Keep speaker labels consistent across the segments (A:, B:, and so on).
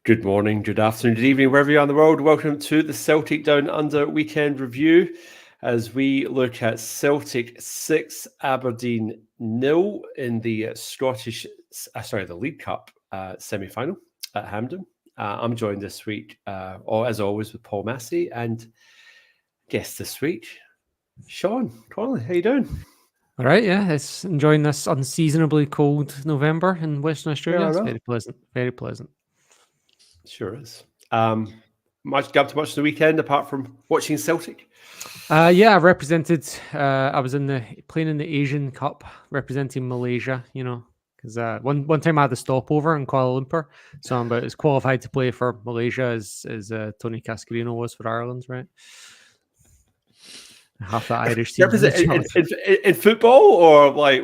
A: Good morning, good afternoon, good evening, wherever you are in the world. Welcome to the Celtic Down Under weekend review as we look at Celtic 6, Aberdeen 0 in the the League Cup semi-final at Hampden. I'm joined this week, as always, with Paul Massey, and guest this week, Sean Connolly. How you doing?
B: All right, yeah, it's enjoying this unseasonably cold November in Western Australia.
A: I
B: It's
A: know.
B: very pleasant, very pleasant.
A: Sure is. Much got up to much of the weekend apart from watching Celtic.
B: Yeah, I represented. I was playing in the Asian Cup, representing Malaysia. Because one time I had a stopover in Kuala Lumpur, so I'm about as qualified to play for Malaysia as Tony Cascarino was for Ireland, right? Half the Irish team
A: in football or like.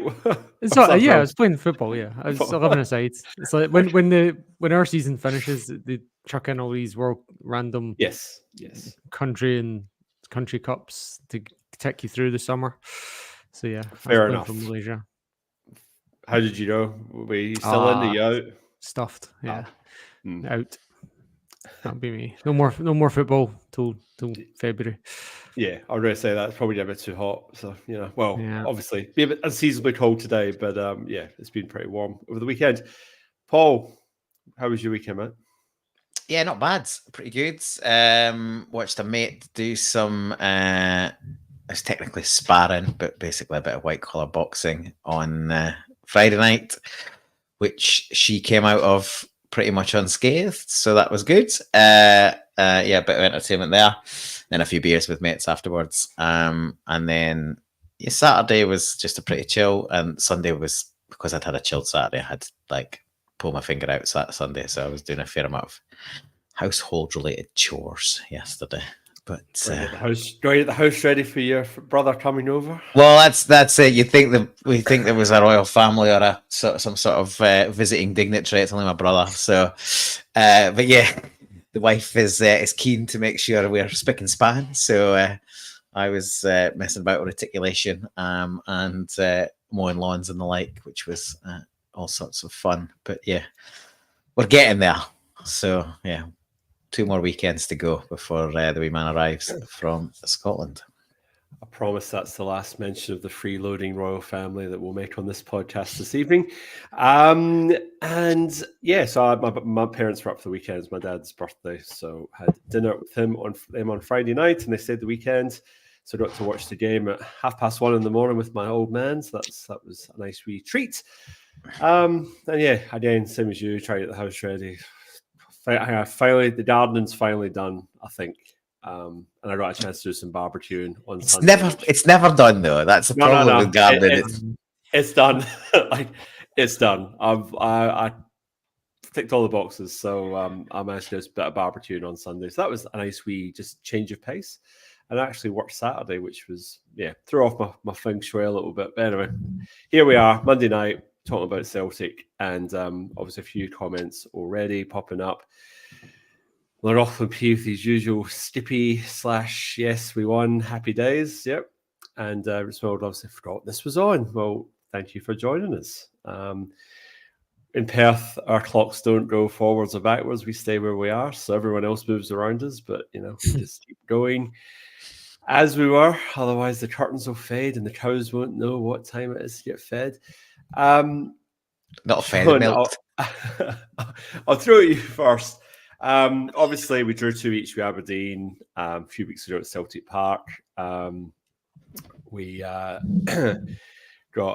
B: I was playing football. Yeah, I was 11 aside. It's like when our season finishes, they chuck in all these random
A: yes
B: country cups to take you through the summer. So yeah,
A: fair enough.
B: From Malaysia.
A: How did you know? Were you still in? Are you out?
B: Stuffed. Yeah, out. That'll be me. No more football till February.
A: Yeah, I would really say that's probably a bit too hot. So obviously be a bit unseasonably cold today, but it's been pretty warm over the weekend. Paul, how was your weekend, man?
C: Yeah, not bad. Pretty good. Watched a mate do some. It's technically sparring, but basically a bit of white collar boxing on Friday night, which she came out of pretty much unscathed, so that was good. A bit of entertainment there, then a few beers with mates afterwards, and then Saturday was just a pretty chill, and Sunday was, because I'd had a chilled Saturday, I had pull my finger out Sunday, so I was doing a fair amount of household related chores yesterday. But
A: the house ready for your brother coming over.
C: Well, that's it. We think there was a royal family or some sort of visiting dignitary. It's only my brother. So, but yeah, the wife is keen to make sure we're spick and span. So I was messing about with reticulation and mowing lawns and the like, which was all sorts of fun. But yeah, we're getting there. So yeah. 2 more weekends to go before the wee man arrives from Scotland.
A: I promise that's the last mention of the freeloading royal family that we'll make on this podcast this evening. So my parents were up for the weekend. It's my dad's birthday, so had dinner with them on Friday night, and they stayed the weekend. So I got to watch the game at 1:30 in the morning with my old man. So that was a nice wee treat. And yeah, again, same as you, trying to get the house ready. Finally, the gardening's finally done, I think, and I got a chance to do some barbecuing on Sunday.
C: It's never done though. That's the problem with gardening.
A: It's done. It's done. I ticked all the boxes, so I managed to do a bit of barbecuing on Sunday. So that was a nice wee just change of pace, and I actually worked Saturday, which was threw off my feng shui a little bit. But anyway, here we are, Monday night, talking about Celtic, and obviously a few comments already popping up. Lachlan P with his usual skippy / yes, we won, happy days, yep. And Rismold obviously forgot this was on. Well, thank you for joining us. In Perth, our clocks don't go forwards or backwards. We stay where we are, so everyone else moves around us, but we just keep going as we were. Otherwise, the curtains will fade and the cows won't know what time it is to get fed.
C: Not fed milk.
A: I'll throw at you first. Obviously, we drew 2 each with Aberdeen a few weeks ago at Celtic Park. We got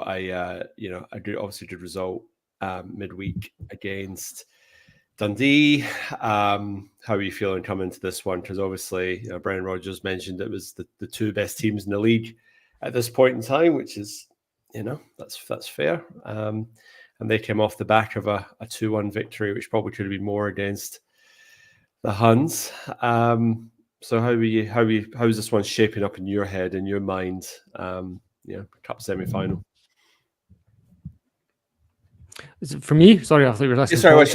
A: a good result midweek against Dundee. How are you feeling coming into this one? Because obviously, Brendan Rodgers mentioned it was the 2 best teams in the league at this point in time, which is that's fair. And they came off the back of a 2-1 victory, which probably could have been more against the Huns. So how is this one shaping up in your head, in your mind? Cup semi-final.
B: Is it for me? Sorry, I thought you were asking.
A: Sorry. Yes,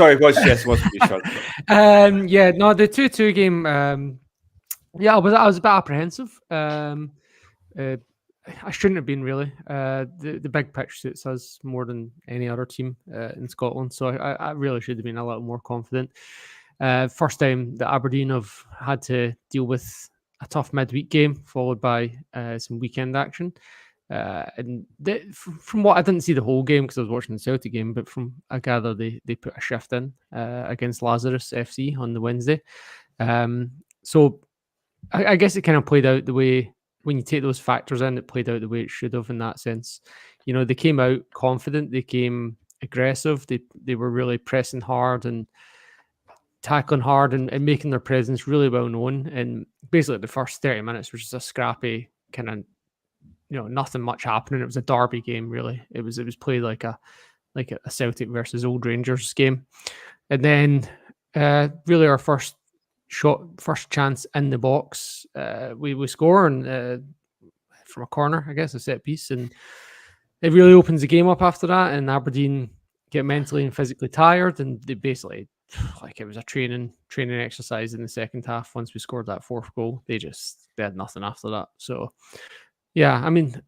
A: it was for you, Sean.
B: The 2-2 game. I was a bit apprehensive. I shouldn't have been, really. The big pitch suits us more than any other team in Scotland, so I really should have been a little more confident. First time that Aberdeen have had to deal with a tough midweek game followed by some weekend action. From what I didn't see the whole game because I was watching the Celtic game, but from I gather they put a shift in against Lazarus FC on the Wednesday. So I guess it kind of played out the way, when you take those factors in, it played out the way it should have in that sense. You know, they came out confident, they came aggressive, they were really pressing hard and tackling hard and making their presence really well known. And basically the first 30 minutes was just a scrappy kind of, nothing much happening. It was a derby game, really. It was played like a Celtic versus Old Rangers game. And then really our first chance in the box, we score and from a corner, I guess, a set piece, and it really opens the game up after that. And Aberdeen get mentally and physically tired, and they basically, like, it was a training exercise in the second half. Once we scored that fourth goal, they had nothing after that. So yeah, I mean,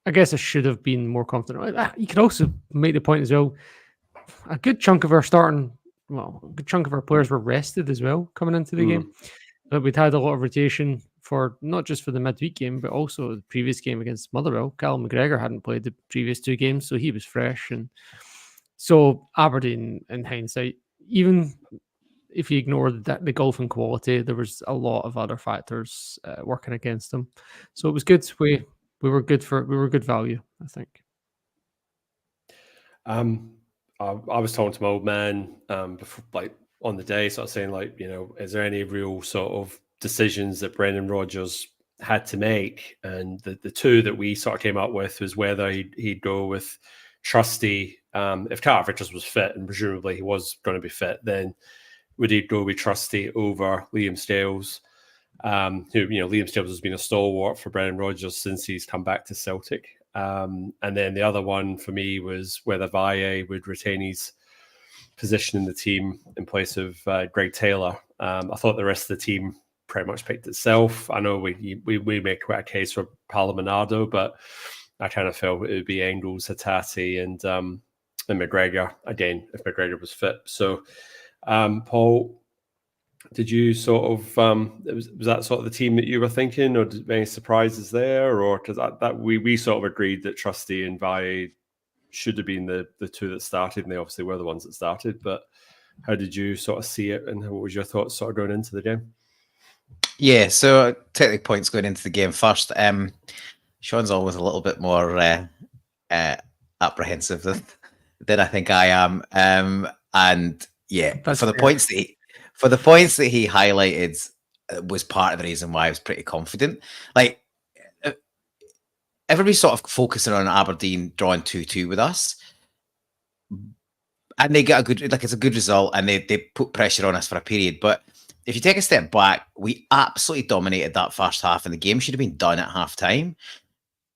B: I guess I should have been more confident. You could also make the point as well, a good chunk of our players were rested as well coming into the game. But we'd had a lot of rotation for not just for the midweek game, but also the previous game against Motherwell. Callum McGregor hadn't played the previous two games, so he was fresh. And so Aberdeen, in hindsight, even if you ignore the golfing quality, there was a lot of other factors working against them. So it was good. We were good value, I think.
A: I was talking to my old man before, like on the day, sort of saying, like, is there any real sort of decisions that Brendan Rodgers had to make? And the two that we sort of came up with was whether he'd go with Trusty. If Carter Richards was fit, and presumably he was going to be fit, then would he go with Trusty over Liam Scales? Who, Liam Scales has been a stalwart for Brendan Rodgers since he's come back to Celtic. And then the other one for me was whether Valle would retain his position in the team in place of Greg Taylor. I thought the rest of the team pretty much picked itself. I know we make quite a case for Palomonado, but I kind of felt it would be Engels, Hattati, and McGregor again if McGregor was fit. So, Paul, did you sort of was that sort of the team that you were thinking, or any surprises there, or because that we sort of agreed that Trusty and Valle should have been the two that started, and they obviously were the ones that started. But how did you sort of see it, and what was your thoughts sort of going into the game?
C: Yeah, so technical points going into the game first. Sean's always a little bit more apprehensive than I think I am, and yeah, for the points that he highlighted was part of the reason why I was pretty confident. Like, everybody's sort of focusing on Aberdeen drawing 2-2 with us, and they get it's a good result, and they put pressure on us for a period. But if you take a step back, we absolutely dominated that first half, and the game should have been done at half time.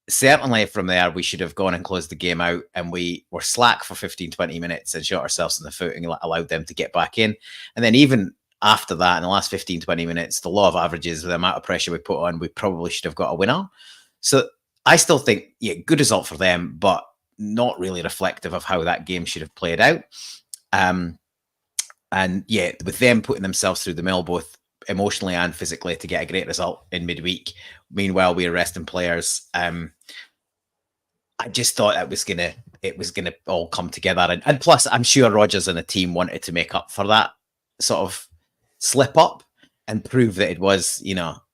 C: Certainly from there, we should have gone and closed the game out, and we were slack for 15-20 minutes and shot ourselves in the foot and allowed them to get back in. And then even after that, in the last 15-20 minutes, the law of averages, the amount of pressure we put on, we probably should have got a winner. So I still think, yeah, good result for them, but not really reflective of how that game should have played out. And yeah, with them putting themselves through the mill, both emotionally and physically, to get a great result in midweek. Meanwhile, we were resting players. I just thought it was gonna all come together, and plus, I'm sure Rodgers and the team wanted to make up for that sort of slip up and prove that it was,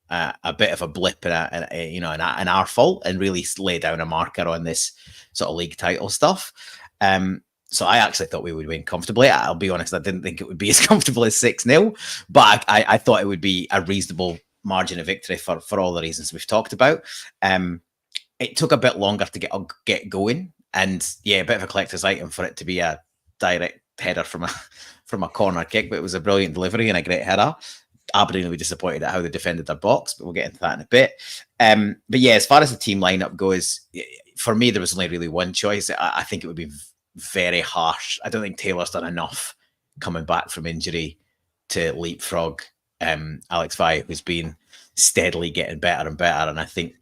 C: a bit of a blip and an our fault, and really lay down a marker on this sort of league title stuff. So I actually thought we would win comfortably. I'll be honest, I didn't think it would be as comfortable as 6-0, but I thought it would be a reasonable margin of victory for all the reasons we've talked about. It took a bit longer to get going, and yeah, a bit of a collector's item for it to be a direct header from a corner kick, but it was a brilliant delivery and a great header. Aberdeen will be disappointed at how they defended their box, but we'll get into that in a bit. But yeah, as far as the team lineup goes, for me, there was only really one choice. I think it would be very harsh. I don't think Taylor's done enough coming back from injury to leapfrog Alex Valle, who's been steadily getting better and better. And I think,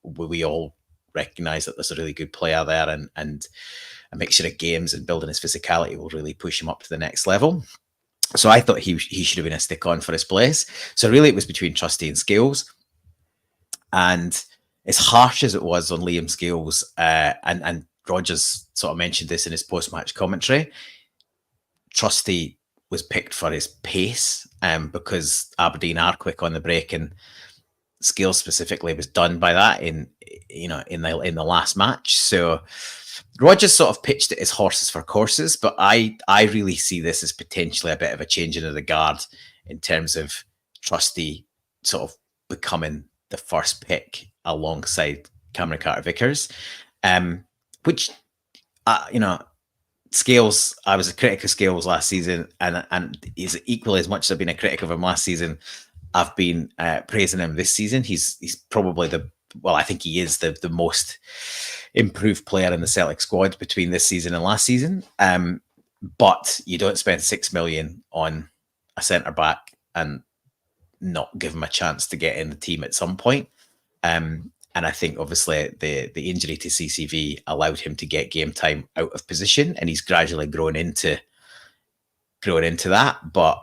C: we all recognise that there's a really good player there, and a mixture of games and building his physicality will really push him up to the next level. So I thought he should have been a stick on for his place. So really it was between Trusty and Scales. And as harsh as it was on Liam Scales, and Rogers sort of mentioned this in his post-match commentary, Trusty was picked for his pace, because Aberdeen are quick on the break, and Scales specifically was done by that in the last match. So Rogers sort of pitched it as horses for courses, but I really see this as potentially a bit of a changing of the guard in terms of Trusty sort of becoming the first pick alongside Cameron Carter-Vickers, which Scales, I was a critic of Scales last season, and he's equally as much as I've been a critic of him last season, I've been praising him this season. He's probably I think he is the most improved player in the Celtic squad between this season and last season. But you don't spend $6 million on a centre back and not give him a chance to get in the team at some point. And I think obviously the injury to CCV allowed him to get game time out of position, and he's gradually grown into that. But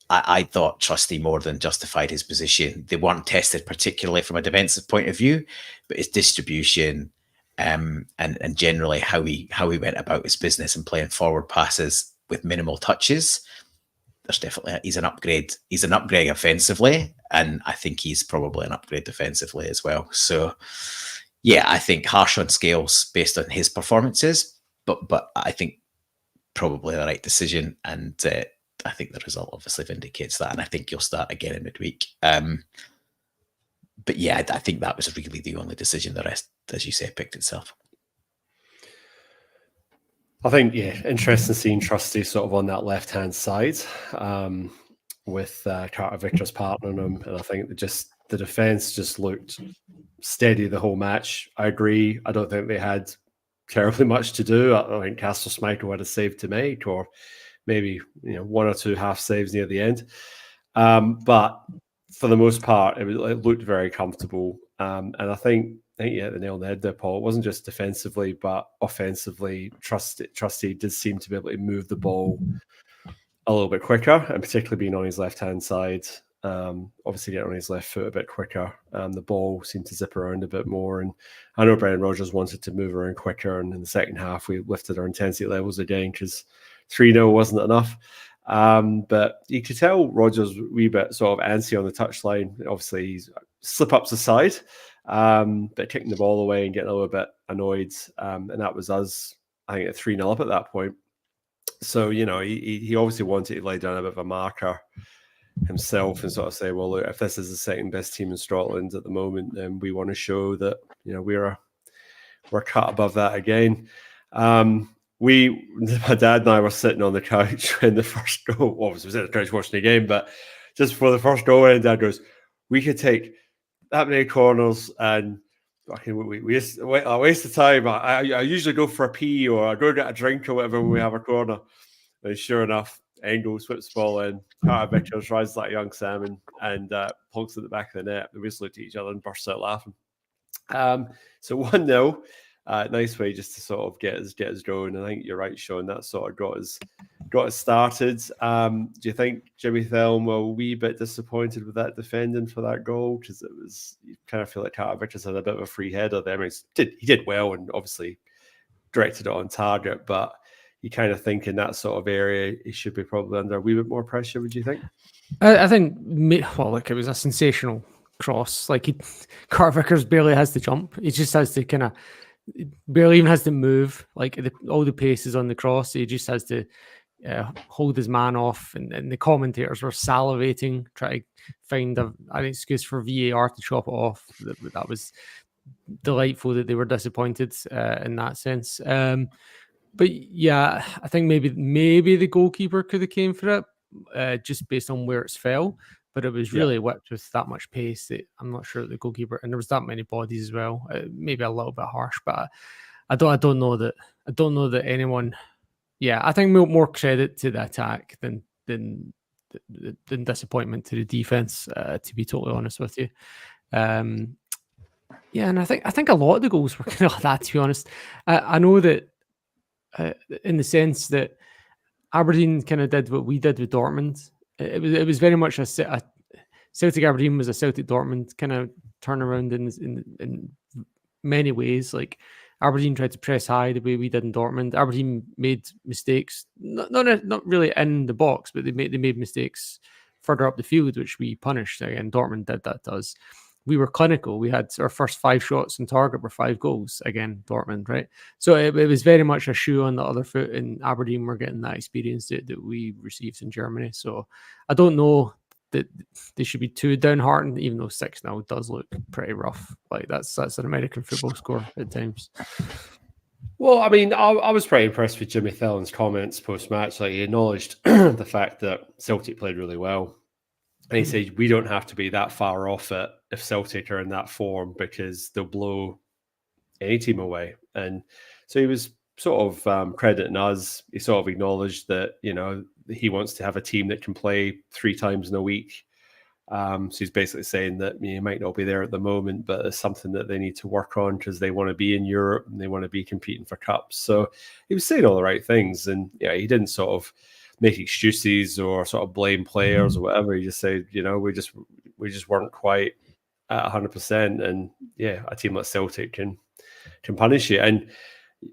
C: I thought Trusty more than justified his position. They weren't tested particularly from a defensive point of view, but his distribution, and generally how he went about his business and playing forward passes with minimal touches, there's definitely he's an upgrade. He's an upgrade offensively, and I think he's probably an upgrade defensively as well. So yeah, I think harsh on Scales based on his performances, but I think probably the right decision, and I think the result obviously vindicates that, and I think you'll start again in midweek. But yeah, I think that was really the only decision. The rest, as you say, picked itself.
A: I think, yeah, interesting seeing Trusty sort of on that left-hand side, with Carter-Vickers partnering him, and I think the defence just looked steady the whole match. I agree. I don't think they had terribly much to do. I think Castle Schmeichel had a save to make, or maybe one or two half saves near the end. But for the most part, it looked very comfortable. And I think you hit the nail on the head there, Paul. It wasn't just defensively, but offensively. Trusty did seem to be able to move the ball a little bit quicker, and particularly being on his left-hand side. Obviously getting on his left foot a bit quicker. The ball seemed to zip around a bit more. And I know Brendan Rodgers wanted to move around quicker. And in the second half, we lifted our intensity levels again because 3-0 wasn't enough. But you could tell Rodgers a wee bit sort of antsy on the touchline. Obviously, he's slip-ups aside, but kicking the ball away and getting a little bit annoyed. And that was us, I think, at 3-0 up at that point. So, he obviously wanted to lay down a bit of a marker himself and sort of say, well, look, if this is the second best team in Scotland at the moment, then we want to show that, we're cut above that again. My dad and I were sitting on the couch when the first goal, obviously was at the couch watching the game, but just before the first goal, and Dad goes, we could take that many corners and we waste the time. I usually go for a pee or I go get a drink or whatever when we have a corner. And sure enough, Engels whips the ball in, Carter-Vickers rises like a young salmon and plonks at the back of the net. We just looked at each other and burst out laughing. So 1-0. Nice way just to sort of get us going. I think you're right, Sean. That sort of got us started. Do you think Jimmy Thelm were a wee bit disappointed with that defending for that goal? Because you kind of feel like Carter-Vickers had a bit of a free header there. I mean, he did well and obviously directed it on target, but you kind of think in that sort of area he should be probably under a wee bit more pressure. Would you think?
B: I think, it was a sensational cross. Like Carter-Vickers barely has to jump. He just has to barely even has to move. Like all the pace is on the cross. He just has to hold his man off, and the commentators were salivating, trying to find an excuse for VAR to chop it off. That was delightful that they were disappointed in that sense. But yeah, I think maybe the goalkeeper could have came for it, just based on where it's fell. But it was really whipped with that much pace that I'm not sure that the goalkeeper, and there was that many bodies as well. Maybe a little bit harsh, but I don't know that anyone. Yeah, I think more credit to the attack than disappointment to the defense. To be totally honest with you, and I think a lot of the goals were kind of like that. To be honest, I know that in the sense that Aberdeen kind of did what we did with Dortmund. It was very much a Celtic Aberdeen was a Celtic Dortmund kind of turnaround in many ways. Like Aberdeen tried to press high the way we did in Dortmund. Aberdeen made mistakes, not really in the box, but they made mistakes further up the field, which we punished. Again, Dortmund did that to us. We were clinical. We had our first 5 shots on target were 5 goals. Again, Dortmund, right? So it was very much a shoe on the other foot, and Aberdeen were getting that experience that we received in Germany. So I don't know that they should be too downhearted, even though 6-0 does look pretty rough. Like that's an American football score at times.
A: Well, I mean, I was pretty impressed with Jimmy Thellon's comments post-match. Like, he acknowledged the fact that Celtic played really well. And he said, we don't have to be that far off it if Celtic are in that form, because they'll blow any team away. And so he was sort of crediting us. He sort of acknowledged that, you know, he wants to have a team that can play 3 times in a week. So he's basically saying that he might not be there at the moment, but it's something that they need to work on because they want to be in Europe and they want to be competing for cups. So he was saying all the right things. And yeah, he didn't sort of make excuses or sort of blame players or whatever. He just said, you know, we just weren't quite at 100%. And yeah, a team like Celtic can punish you. And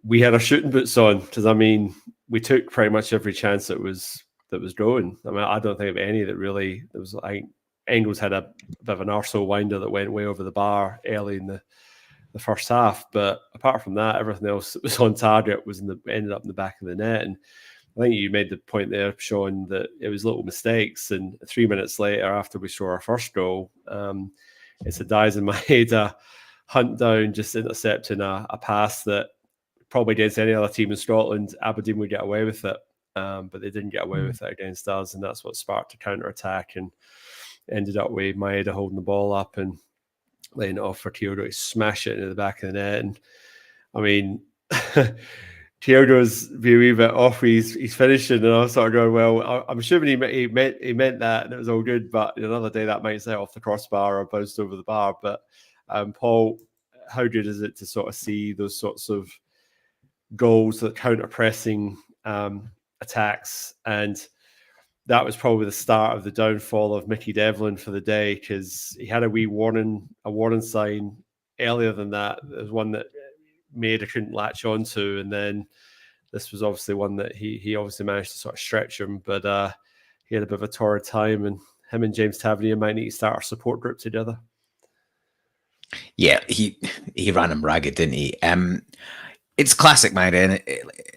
A: we had our shooting boots on because, I mean, we took pretty much every chance that was drawn. I mean, I don't think of any that really. There was, I think Engels had a bit of an arsehole winder that went way over the bar early in the first half. But apart from that, everything else that was on target ended up in the back of the net. And I think you made the point there, Sean, that it was little mistakes. And 3 minutes later, after we score our first goal, it's a Dies in Maeda hunt down, just intercepting a pass that probably against any other team in Scotland, Aberdeen would get away with it. But they didn't get away with it against us. And that's what sparked a counter-attack and ended up with Maeda holding the ball up and laying it off for Kyoto to smash it into the back of the net. And I mean, Kyoto's be a wee bit off. He's finishing, and I was sort of going, well, I'm assuming he meant that, and it was all good. But another day that might set off the crossbar or bounced over the bar. But Paul, how good is it to sort of see those sorts of goals, that counter pressing attacks? And that was probably the start of the downfall of Mickey Devlin for the day, because he had a wee warning sign earlier than that. There's one that Maeda couldn't latch onto, and then this was obviously one that he obviously managed to sort of stretch him, but he had a bit of a torrid time, and him and James Tavernier might need to start our support group together.
C: Yeah, he ran him ragged, didn't he? It's classic Maeda,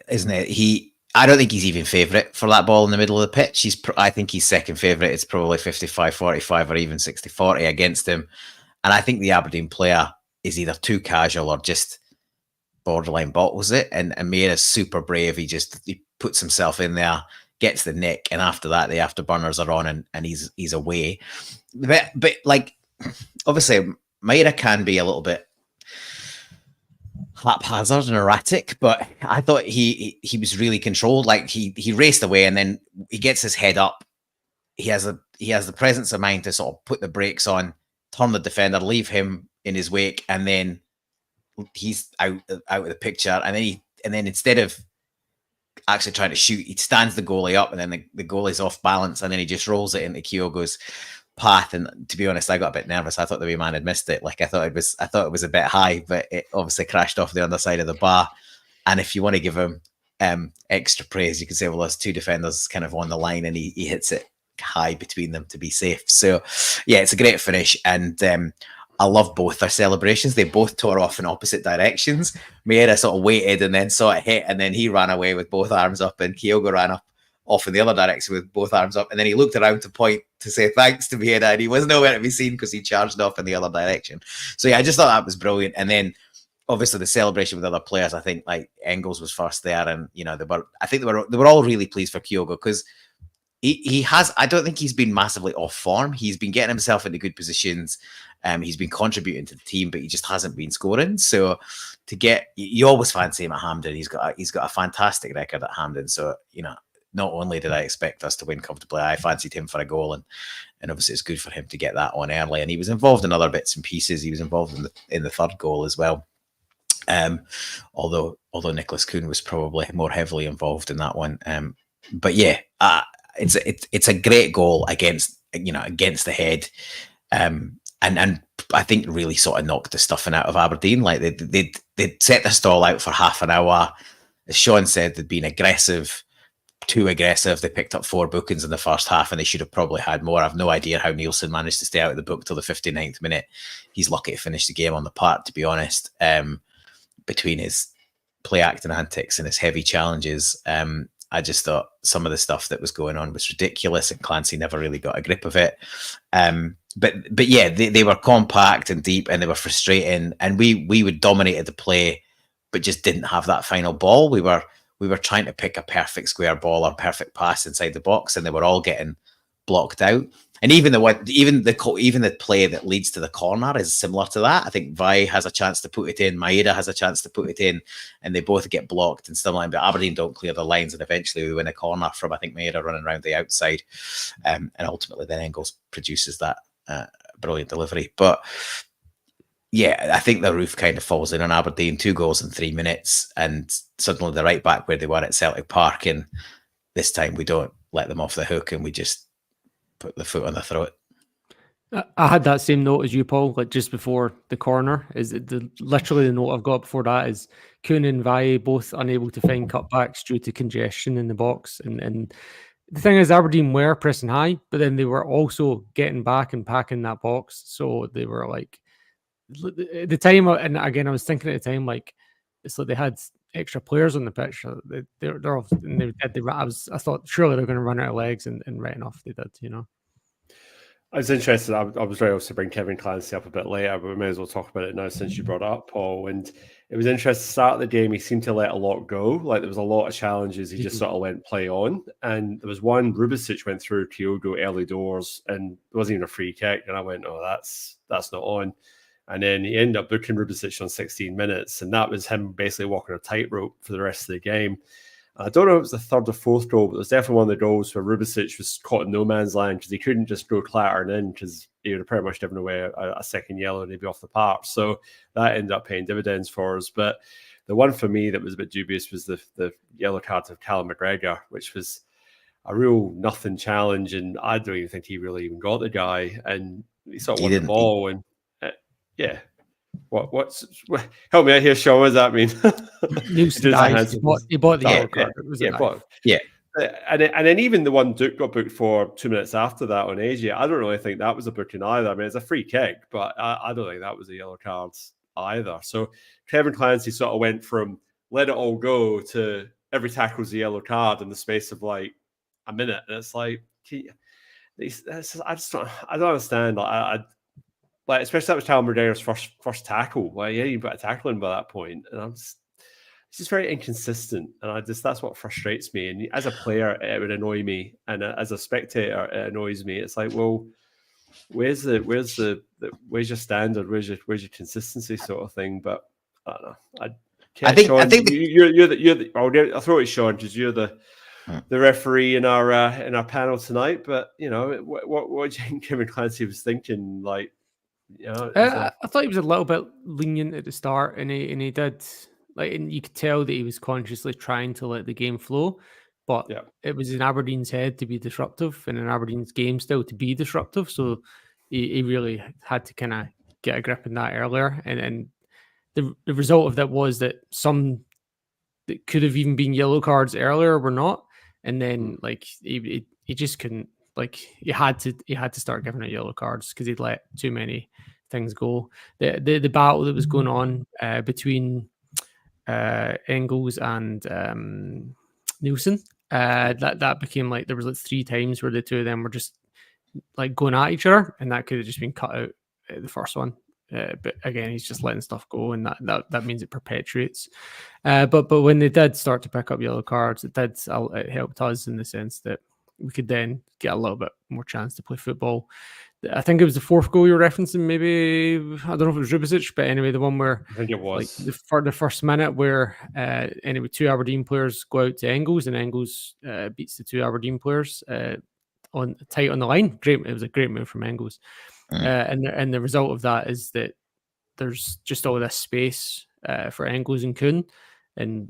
C: isn't it? I don't think he's even favourite for that ball in the middle of the pitch. I think he's second favourite. It's probably 55-45 or even 60-40 against him. And I think the Aberdeen player is either too casual or just borderline bottles it. And Maeda's super brave. He puts himself in there, gets the nick, and after that the afterburners are on and he's away. But like, obviously Maeda can be a little bit haphazard and erratic, but I thought he was really controlled. Like he raced away, and then he gets his head up. He has the presence of mind to sort of put the brakes on, turn the defender, leave him in his wake, and then he's out of the picture. And then instead of actually trying to shoot, he stands the goalie up, and then the goalie's off balance, and then he just rolls it into Kyogo's path. And to be honest, I got a bit nervous. I thought the wee man had missed it. Like I thought it was a bit high, but it obviously crashed off the underside of the bar. And if you want to give him extra praise, you can say, well, there's 2 defenders kind of on the line, and he hits it high between them to be safe. So yeah, it's a great finish, and I love both their celebrations. They both tore off in opposite directions. Maeda sort of waited and then saw it hit, and then he ran away with both arms up, and Kyogo ran off in the other direction with both arms up, and then he looked around to point to say thanks to Maeda, and he was nowhere to be seen because he charged off in the other direction. So yeah, I just thought that was brilliant. And then obviously the celebration with other players, I think like Engels was first there, and you know they were all really pleased for Kyogo, because I don't think he's been massively off form. He's been getting himself into good positions. He's been contributing to the team, but he just hasn't been scoring. So you always fancy him at Hampden. He's got a fantastic record at Hampden. So, you know, not only did I expect us to win comfortably, I fancied him for a goal, and obviously it's good for him to get that on early. And he was involved in other bits and pieces. He was involved in the third goal as well. Although Nicholas Kuhn was probably more heavily involved in that one. But yeah, it's a great goal against the head, and I think really sort of knocked the stuffing out of Aberdeen. Like they'd set the stall out for half an hour. As Sean said, they'd been aggressive, too aggressive. They picked up 4 bookings in the first half, and they should have probably had more. I've no idea how Nielsen managed to stay out of the book till the 59th minute. He's lucky to finish the game on the park, to be honest. Between his play acting antics and his heavy challenges, I just thought some of the stuff that was going on was ridiculous, and Clancy never really got a grip of it. But yeah, they were compact and deep, and they were frustrating, and we would dominated the play, but just didn't have that final ball. We were trying to pick a perfect square ball or perfect pass inside the box, and they were all getting blocked out. And even the play that leads to the corner is similar to that. I think Vi has a chance to put it in, Maeda has a chance to put it in, and they both get blocked and stuff like that. But Aberdeen don't clear the lines, and eventually we win a corner from, I think, Maeda running around the outside, and ultimately then Engels produces that brilliant delivery. But yeah, I think the roof kind of falls in on Aberdeen. 2 goals in 3 minutes, and suddenly they're right back where they were at Celtic Park. And this time we don't let them off the hook, and we just put the foot on the throat.
B: I had that same note as you, Paul, like just before the corner. Literally the note I've got before that is Kuhn and Valle both unable to find cutbacks due to congestion in the box. And the thing is, Aberdeen were pressing high, but then they were also getting back and packing that box. So they were like, at the time, and again, I was thinking at the time, like, it's like they had extra players on the pitch. I thought surely they're going to run out of legs, and right enough they did,
A: I was interested. I was ready to bring Kevin Clancy up a bit later, but we may as well talk about it now since you brought it up, Paul. And it was interesting. Start of the game, he seemed to let a lot go. Like there was a lot of challenges. He just sort of went play on. And there was one, Rubicic went through Kyogo early doors, and it wasn't even a free kick. And I went, oh, that's not on. And then he ended up booking Rubicic on 16 minutes, and that was him basically walking a tightrope for the rest of the game. I don't know if it was the third or fourth goal, but it was definitely one of the goals where Rubicic was caught in no man's land because he couldn't just go clattering in because he would have pretty much given away a second yellow and he'd be off the park. So that ended up paying dividends for us. But the one for me that was a bit dubious was the yellow card of Callum McGregor, which was a real nothing challenge, and I don't even think he really even got the guy, and he sort of won the ball, and yeah. What's help me out here, Sean? What does that mean?
B: He bought the yellow card.
A: And then even the one Duke got booked for 2 minutes after that on Asia, I don't really think that was a booking either. I mean, it's a free kick, but I don't think that was a yellow card either. So Kevin Clancy sort of went from let it all go to every tackle's a yellow card in the space of like a minute, and it's like I don't understand. Like, especially that was Callum McGregor's first tackle. Well, yeah, you put a tackle in by that point, and it's just very inconsistent, and that's what frustrates me. And as a player, it would annoy me, and as a spectator, it annoys me. It's like, well, where's your standard? Where's your consistency, sort of thing? But I don't know. I think I'll throw it, Sean, because you're the referee in our panel tonight. But what do you think Kevin Clancy was thinking? Like.
B: I thought he was a little bit lenient at the start, and he did and you could tell that he was consciously trying to let the game flow, but it was in Aberdeen's head to be disruptive, and in Aberdeen's game still to be disruptive. So he really had to kind of get a grip in that earlier, and the result of that was that some that could have even been yellow cards earlier were not, and then he just couldn't. Like he had to start giving out yellow cards because he'd let too many things go. The battle that was going on between Engels and Nielsen, that became like there was like 3 times where the two of them were just like going at each other, and that could have just been cut out the first one. But again, he's just letting stuff go, and that means it perpetuates. But when they did start to pick up yellow cards, it helped us in the sense that we could then get a little bit more chance to play football. I think it was the 4th goal you were referencing, maybe. I don't know if it was Rubicic, but anyway, the one where
A: I think it was
B: the first minute where 2 Aberdeen players go out to Engels, and Engels beats the 2 Aberdeen players tight on the line. Great, it was a great move from Engels. And the result of that is that there's just all this space for Engels and Kuhn, and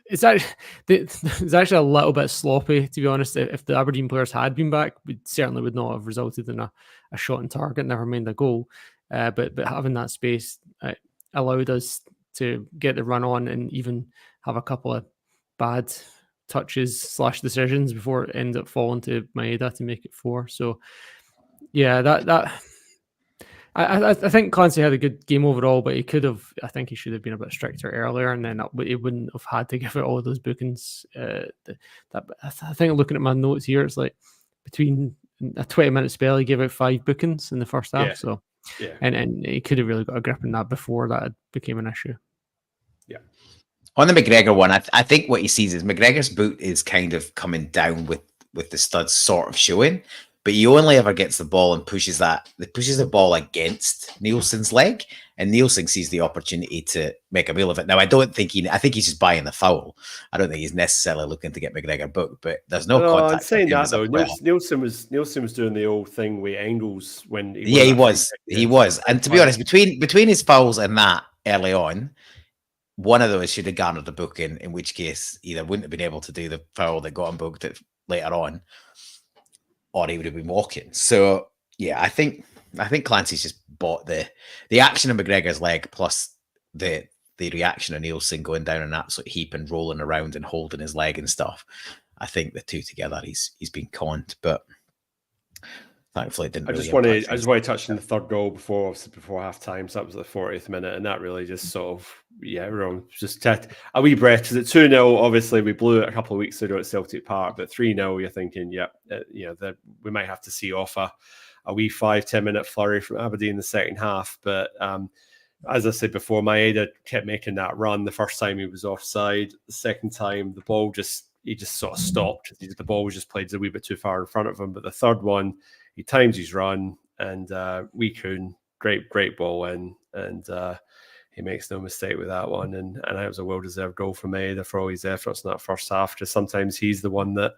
B: it's actually a little bit sloppy, to be honest. If the Aberdeen players had been back, we certainly would not have resulted in a shot on target, never mind a goal. But having that space allowed us to get the run on and even have a couple of bad touches / decisions before it ended up falling to Maeda to make it 4. So yeah, that I think Clancy had a good game overall, but I think he should have been a bit stricter earlier, and then he wouldn't have had to give out all those bookings. I think looking at my notes here, it's like between a 20-minute spell, he gave out 5 bookings in the first half.
A: Yeah.
B: So,
A: yeah,
B: and he could have really got a grip on that before that became an issue.
A: Yeah.
C: On the McGregor one, I think what he sees is McGregor's boot is kind of coming down with the studs sort of showing, but he only ever gets the ball and pushes the ball against Nielsen's leg, and Nielsen sees the opportunity to make a meal of it. Now, I think he's just buying the foul. I don't think he's necessarily looking to get McGregor booked, but there's no contact.
A: I'm saying that though, Nielsen was doing the old thing with Engels when
C: he was, and to be honest, between his fouls and that early on, one of those should have garnered the booking, in which case either wouldn't have been able to do the foul that got him booked later on, or he would have been walking. So yeah, I think Clancy's just bought the action of McGregor's leg plus the reaction of Nielsen going down an absolute heap and rolling around and holding his leg and stuff. I think the two together, he's been conned, but thankfully it didn't.
A: I just want to touch on the third goal before half time. So that was the 40th minute, and that really just sort of everyone just a wee breath, because at 2-0, obviously we blew it a couple of weeks ago at Celtic Park, but 3-0, you're thinking, that we might have to see off a wee 5-10 minute flurry from Aberdeen in the second half. But as I said before, Maeda kept making that run. The first time he was offside, the second time the ball he just sort of stopped. The ball was just played a wee bit too far in front of him. But the third one, he times his run, and Coon, great ball in, and he makes no mistake with that one. And that was a well-deserved goal for Maeda for all his efforts in that first half. Just sometimes he's the one that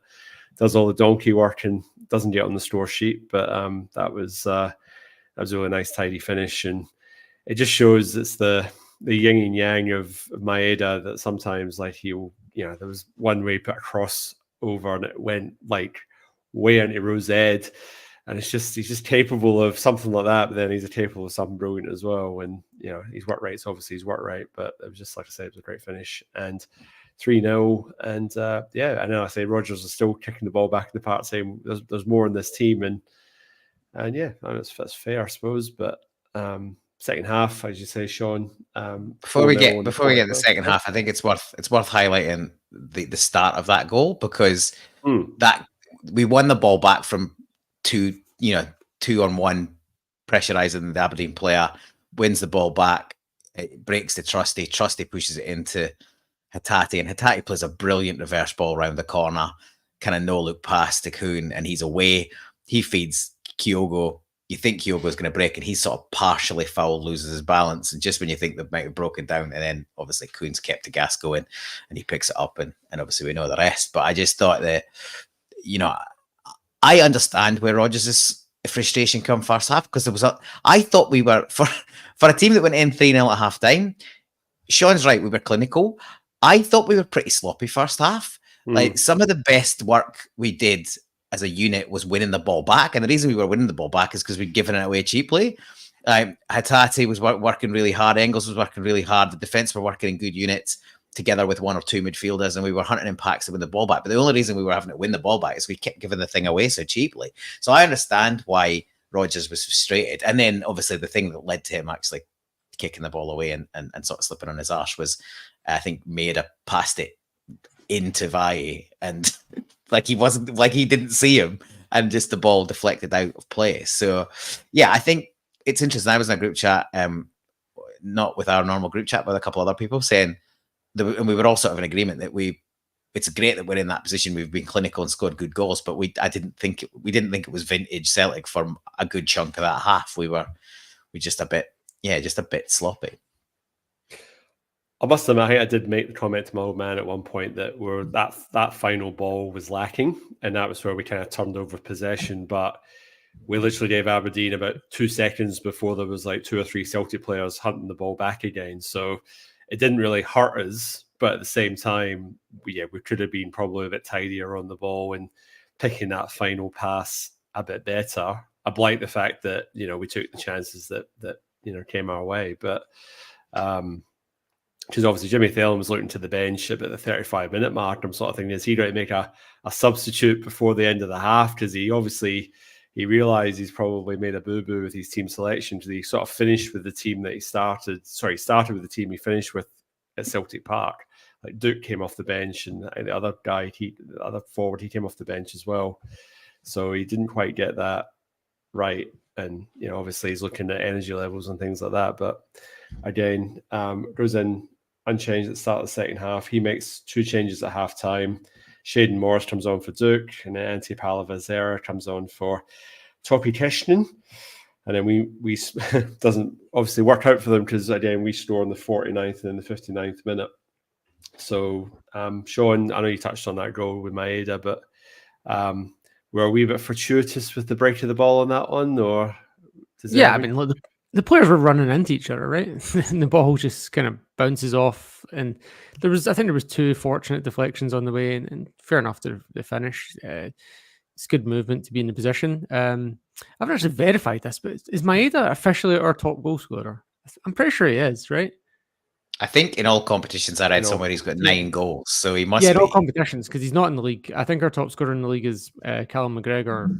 A: does all the donkey work and doesn't get on the score sheet. But that was a really nice, tidy finish. And it just shows it's the yin and yang of Maeda, that sometimes like he'll, there was one way he put a cross over and it went like way into Rose Ed. And he's just capable of something like that, but then he's capable of something brilliant as well. And, his work rate's obviously his work rate, but it was just, like I said, it was a great finish. And 3-0. And I know I say Rodgers is still kicking the ball back in the park, saying there's more in this team. And that's fair, I suppose. But second half, as you say, Sean.
C: Before we get the second half, I think it's worth highlighting the start of that goal, because that we won the ball back from 2-on-1, pressurizing the Aberdeen player, wins the ball back, it breaks to Trusty pushes it into Hatate, and Hatate plays a brilliant reverse ball around the corner, kind of no look pass to Kuhn, and he's away. He feeds Kyogo. You think Kyogo's going to break, and he's sort of partially fouled, loses his balance, and just when you think they might have broken down, and then obviously Kuhn's kept the gas going and he picks it up, and obviously we know the rest. But I just thought that, I understand where Rodgers' frustration come first half, because I thought we were, for a team that went in 3-0 at half time, Sean's right, we were clinical. I thought we were pretty sloppy first half. Like, some of the best work we did as a unit was winning the ball back, and the reason we were winning the ball back is because we'd given it away cheaply. Hatate was working really hard, Engels was working really hard, the defence were working in good units together with one or two midfielders, and we were hunting impacts to win the ball back. But the only reason we were having to win the ball back is we kept giving the thing away so cheaply. So I understand why Rodgers was frustrated. And then obviously the thing that led to him actually kicking the ball away and sort of slipping on his arse was, I think, Maeda passed it into Valle, and he didn't see him, and just the ball deflected out of play. So yeah, I think it's interesting. I was in a group chat, not with our normal group chat, but with a couple other people, saying, and we were all sort of in agreement that it's great that we're in that position. We've been clinical and scored good goals, but we didn't think it was vintage Celtic for a good chunk of that half. We just a bit sloppy.
A: I must admit, I did make the comment to my old man at one point that that final ball was lacking, and that was where we kind of turned over possession. But we literally gave Aberdeen about 2 seconds before there was like 2 or 3 Celtic players hunting the ball back again. So it didn't really hurt us but at the same time, we could have been probably a bit tidier on the ball and picking that final pass a bit better. I like the fact that we took the chances that came our way, but because obviously Jimmy Thelen was looking to the bench at the 35-minute mark. I'm sort of thinking, is he going to make a substitute before the end of the half? Because he realised he's probably made a boo-boo with his team selection, because he sort of finished with the team that he started. Sorry, he started with the team he finished with at Celtic Park. Like Duke came off the bench, and the other guy, the other forward, he came off the bench as well. So he didn't quite get that right. And, obviously he's looking at energy levels and things like that. But again, goes in unchanged at the start of the second half. He makes 2 changes at half time. Shaden Morris comes on for Duke, and then Antti Palavazera comes on for Topi Keshnin. And then we doesn't obviously work out for them, because again we score on the 49th and the 59th minute. So Sean, I know you touched on that goal with Maeda, but were a wee bit fortuitous with the break of the ball on that one, or?
B: Yeah, I mean, look, the players were running into each other, right? And the ball just kind of bounces off. And I think there was 2 fortunate deflections on the way, and fair enough to the finish. It's good movement to be in the position. I haven't actually verified this, but is Maeda officially our top goal scorer? I'm pretty sure he is, right?
C: I think in all competitions I read somewhere he's got 9 goals, so he must be.
B: Yeah, in all competitions, because he's not in the league. I think our top scorer in the league is Callum McGregor,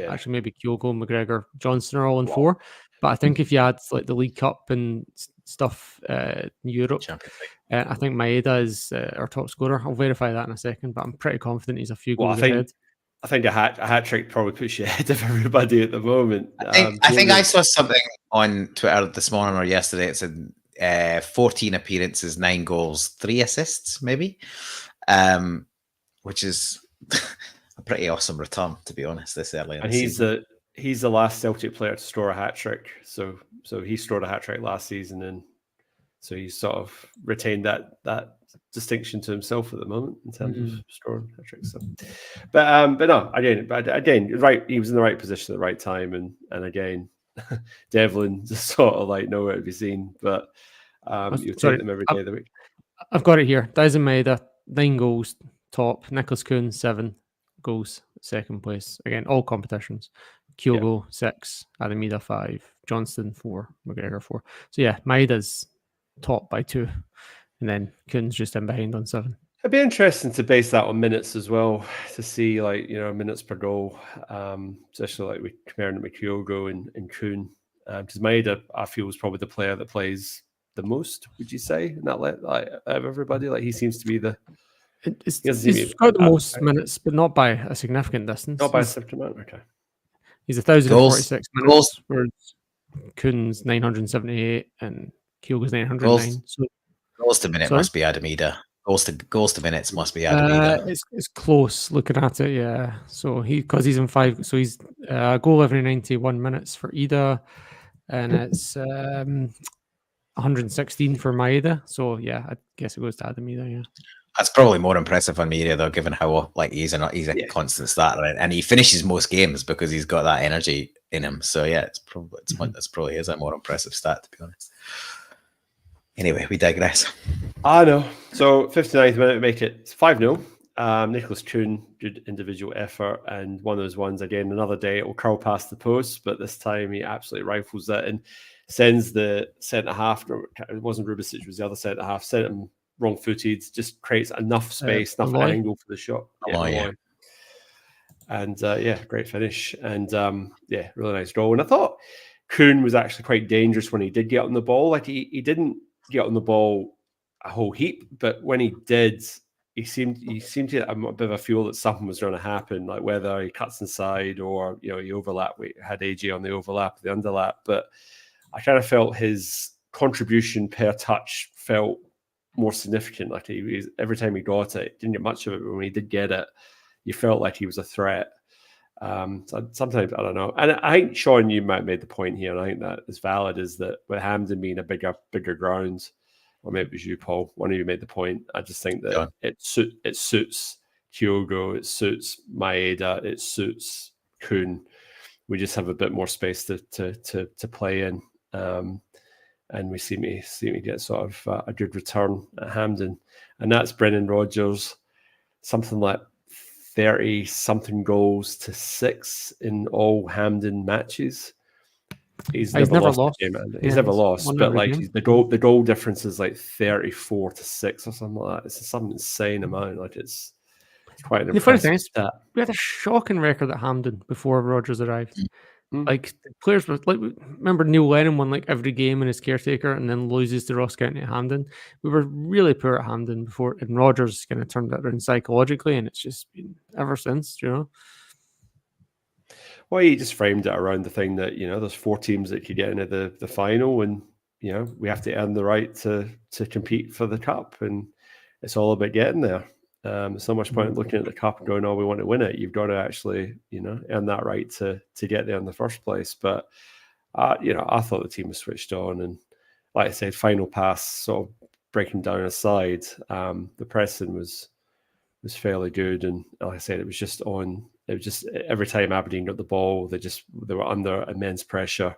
B: actually maybe Kyogo, McGregor, Johnson are all in 4. But I think if you add like the League Cup and stuff in Europe, I think Maeda is our top scorer. I'll verify that in a second, but I'm pretty confident he's a few goals ahead.
A: I think a hat trick probably puts you ahead of everybody at the moment.
C: I think I saw something on Twitter this morning or yesterday. It said 14 appearances, 9 goals, 3 assists, maybe, which is a pretty awesome return, to be honest, this early in the season.
A: He's the last Celtic player to score a hat trick. So he scored a hat trick last season, and so he's sort of retained that distinction to himself at the moment in terms of scoring hat tricks. So, but no, again, right, he was in the right position at the right time, and again, Devlin just sort of like nowhere to be seen. But you take them every day of the week.
B: I've got it here. Daisen Maeda, 9 goals, top. Nicholas Kuhn, 7 goals, second place. Again, all competitions. Kyogo, 6. Adamida, 5. Johnston, 4. McGregor, 4. So yeah, Maeda's top by 2. And then Kuhn's just in behind on 7.
A: It'd be interesting to base that on minutes as well, to see minutes per goal, especially like we comparing it with Kyogo and Kuhn. Because Maeda, I feel, was probably the player that plays the most, would you say, in that out of everybody? Like he seems to be he's
B: got the most minutes, but not by a significant distance.
A: Not by a significant amount, okay.
B: He's 1,046 minutes, whereas Kuhn's 978 and Kyogo's 909.
C: Goals to minute must be Adamida. Goals to minutes must be Adamida.
B: It's close looking at it, yeah. So because he's in 5, so he's goal every 91 minutes for Ida, and it's 116 for Maeda. So yeah, I guess it goes to Adamida, yeah.
C: That's probably more impressive on Maeda though, given how he's a constant starter, and he finishes most games because he's got that energy in him. So yeah, it's probably is a more impressive stat, to be honest. Anyway, we digress.
A: I know. So 59th minute, we make it 5-0. Nicholas Kuhn, good individual effort, and one of those ones again. Another day, it will curl past the post, but this time he absolutely rifles it and sends the centre half. It wasn't Rubicic, it was the other centre half. Sent him wrong-footed, just creates enough space, enough angle for the shot. And great finish, and really nice goal. And I thought Kuhn was actually quite dangerous when he did get on the ball. Like he didn't get on the ball a whole heap, but when he did, he seemed to get a bit of a feel that something was going to happen, like whether he cuts inside or he overlap. We had AJ on the overlap, the underlap, but I kind of felt his contribution per touch felt more significant. Like every time he got it, didn't get much of it, but when he did get it, you felt like he was a threat. So sometimes I don't know, and I think Sean, you might have made the point here, and I think that is valid. Is that with Hampden being a bigger ground, or maybe it was you, Paul? One of you made the point. I just think that it suits Kyogo, it suits Maeda, it suits Kuhn. We just have a bit more space to play in, and we seem to get sort of a good return at Hampden, and that's Brendan Rodgers, something like 30 something goals to 6 in all Hampden matches. He's never lost a game. He's never lost, but like the goal difference is like 34 to 6 or something like that. It's some insane amount. Like it's quite an impressive stat.
B: We had a shocking record at Hampden before Rodgers arrived. Like the players were like, remember Neil Lennon won like every game in his caretaker and then loses to Ross County at Hampden. We were really poor at Hampden before, and Rodgers kind of turned that around psychologically, and it's just been ever since, you know.
A: Well, he just framed it around the thing that, you know, there's 4 teams that could get into the final, and, you know, we have to earn the right to compete for the cup, and it's all about getting there. There's so much point in looking at the cup and going, oh, we want to win it. You've got to actually, you know, earn that right to get there in the first place. But, you know, I thought the team was switched on. And like I said, final pass sort of breaking down aside, the pressing was fairly good. And like I said, it was just every time Aberdeen got the ball, they were under immense pressure.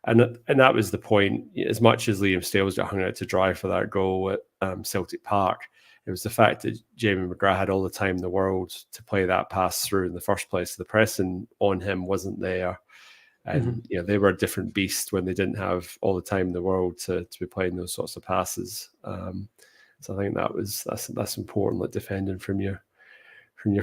A: And that was the point. As much as Liam Stales got hung out to dry for that goal at Celtic Park, it was the fact that Jamie McGrath had all the time in the world to play that pass through in the first place. The pressing on him wasn't there. And, you know, they were a different beast when they didn't have all the time in the world to be playing those sorts of passes. So I think that's important, like defending from your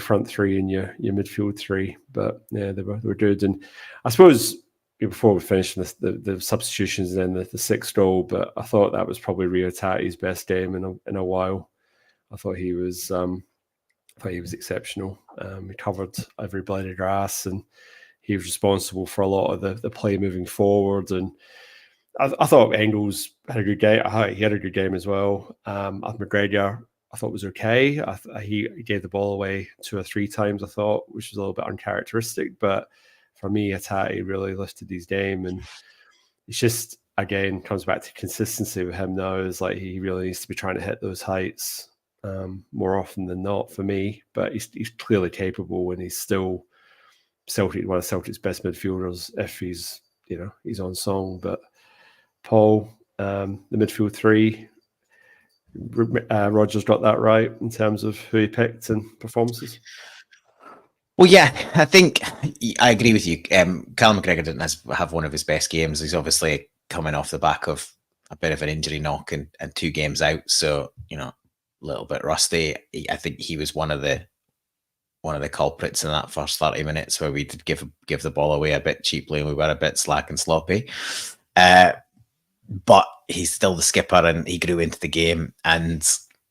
A: front three and your midfield three. But yeah, they were good. And I suppose before we finish the substitutions and then the 6th goal, but I thought that was probably Rio Tati's best game in a while. I thought he was exceptional. He covered every blade of grass, and he was responsible for a lot of the play moving forward. And I thought Engels had a good game. He had a good game as well. McGregor, I thought was okay. He gave the ball away 2 or 3 times, I thought, which was a little bit uncharacteristic. But for me, Tati really lifted his game, and it's just, again, comes back to consistency with him now. Is like he really needs to be trying to hit those heights more often than not for me. But he's clearly capable, and he's still one of Celtic's best midfielders if he's on song. But Paul, the midfield 3, Rodgers got that right in terms of who he picked and performances.
C: Well, yeah, I think I agree with you. Callum McGregor didn't have one of his best games. He's obviously coming off the back of a bit of an injury knock and 2 games out, so, you know, a little bit rusty. I think he was one of the culprits in that first 30 minutes where we did give the ball away a bit cheaply and we were a bit slack and sloppy. But he's still the skipper and he grew into the game, and,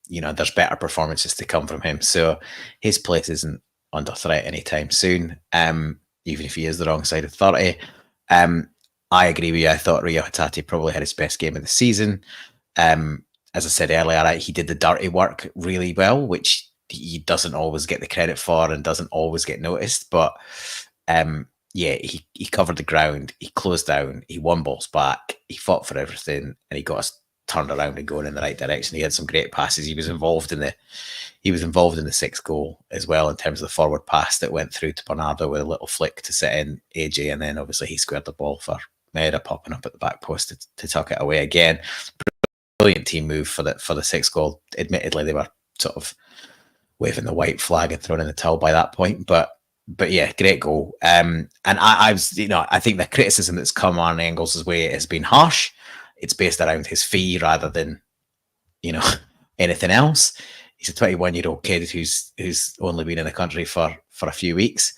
C: you know, there's better performances to come from him. So his place isn't under threat anytime soon, even if he is the wrong side of 30. I agree with you. I thought Rio Tati probably had his best game of the season. As I said earlier, he did the dirty work really well, which he doesn't always get the credit for and doesn't always get noticed. But yeah, he covered the ground, he closed down, he won balls back, he fought for everything, and he got us turned around and going in the right direction. He had some great passes. He was involved in the 6th goal as well, in terms of the forward pass that went through to Bernardo with a little flick to sit in AJ, and then obviously he squared the ball for Mera popping up at the back post to tuck it away again. Brilliant team move for the 6th goal. Admittedly, they were sort of waving the white flag and throwing in the towel by that point, but yeah, great goal. And I was, you know, I think the criticism that's come on Engels' way has been harsh. It's based around his fee rather than, you know, anything else. He's a 21-year-old kid who's only been in the country for a few weeks.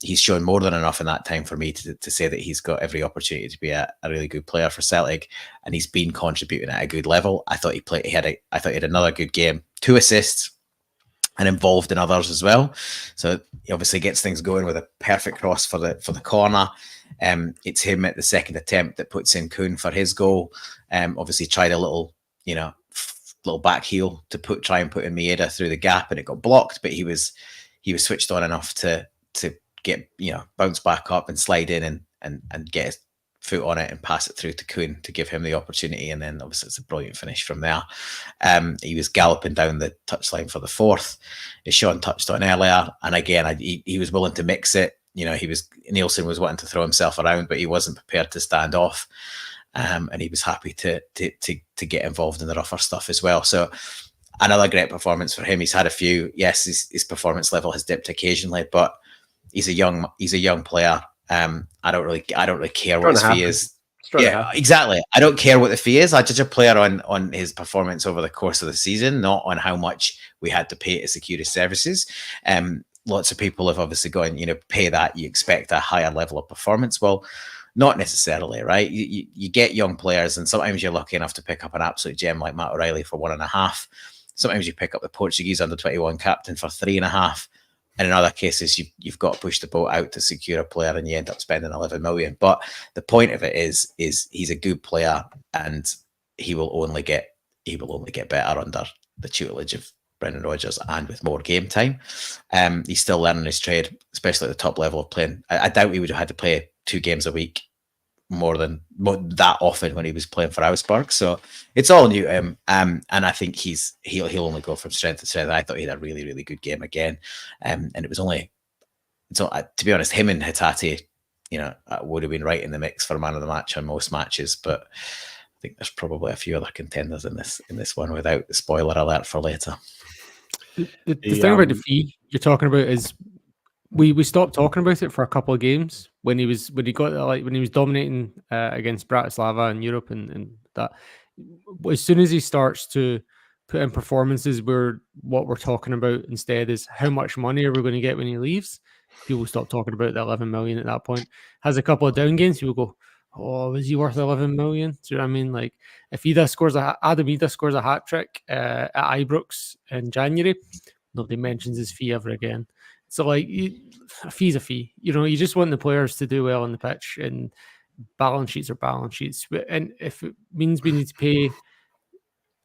C: He's shown more than enough in that time for me to say that he's got every opportunity to be a really good player for Celtic, and he's been contributing at a good level. I thought he had another good game, 2 assists, and involved in others as well. So he obviously gets things going with a perfect cross for the corner. It's him at the 2nd attempt that puts in Kuhn for his goal. Obviously tried a little back heel to try and put in Maeda through the gap, and it got blocked, but he was switched on enough to get, you know, bounce back up and slide in and get his foot on it and pass it through to Kuhn to give him the opportunity. And then obviously it's a brilliant finish from there. He was galloping down the touchline for the 4th, as Sean touched on earlier. And again, he was willing to mix it. You know, Nielsen was wanting to throw himself around, but he wasn't prepared to stand off. and he was happy to get involved in the rougher stuff as well. So another great performance for him. He's had a few. Yes, his performance level has dipped occasionally, but he's a young player. I don't really care what his fee is. Yeah, exactly. I don't care what the fee is. I judge a player on his performance over the course of the season, not on how much we had to pay to secure his services. Lots of people have obviously gone, pay that, you expect a higher level of performance. Well, not necessarily, right? You get young players, and sometimes you're lucky enough to pick up an absolute gem like Matt O'Reilly for 1.5. Sometimes you pick up the Portuguese under-21 captain for 3.5. And in other cases, you've got to push the boat out to secure a player, and you end up spending 11 million. But the point of it is he's a good player, and he will only get better under the tutelage of Brendan Rodgers and with more game time. He's still learning his trade, especially at the top level of playing. I doubt he would have had to play 2 games a week more that often when he was playing for Augsburg. So it's all new to him. And I think he'll only go from strength to strength. I thought he had a really, really good game again. And it was to be honest, him and Hatate, would have been right in the mix for man of the match on most matches. But I think there's probably a few other contenders in this one without the spoiler alert for later.
B: The thing about the fee you're talking about is we stopped talking about it for a couple of games when he was dominating against Bratislava in Europe and that. As soon as he starts to put in performances where what we're talking about instead is how much money are we going to get when he leaves, people stop talking about the 11 million at that point. Has a couple of down games, people go, oh, is he worth 11 million? Do you know what I mean? Like if Adam Ida scores a hat trick at Ibrox in January, nobody mentions his fee ever again. So like a fee's a fee. You just want the players to do well on the pitch, and balance sheets are balance sheets. And if it means we need to pay,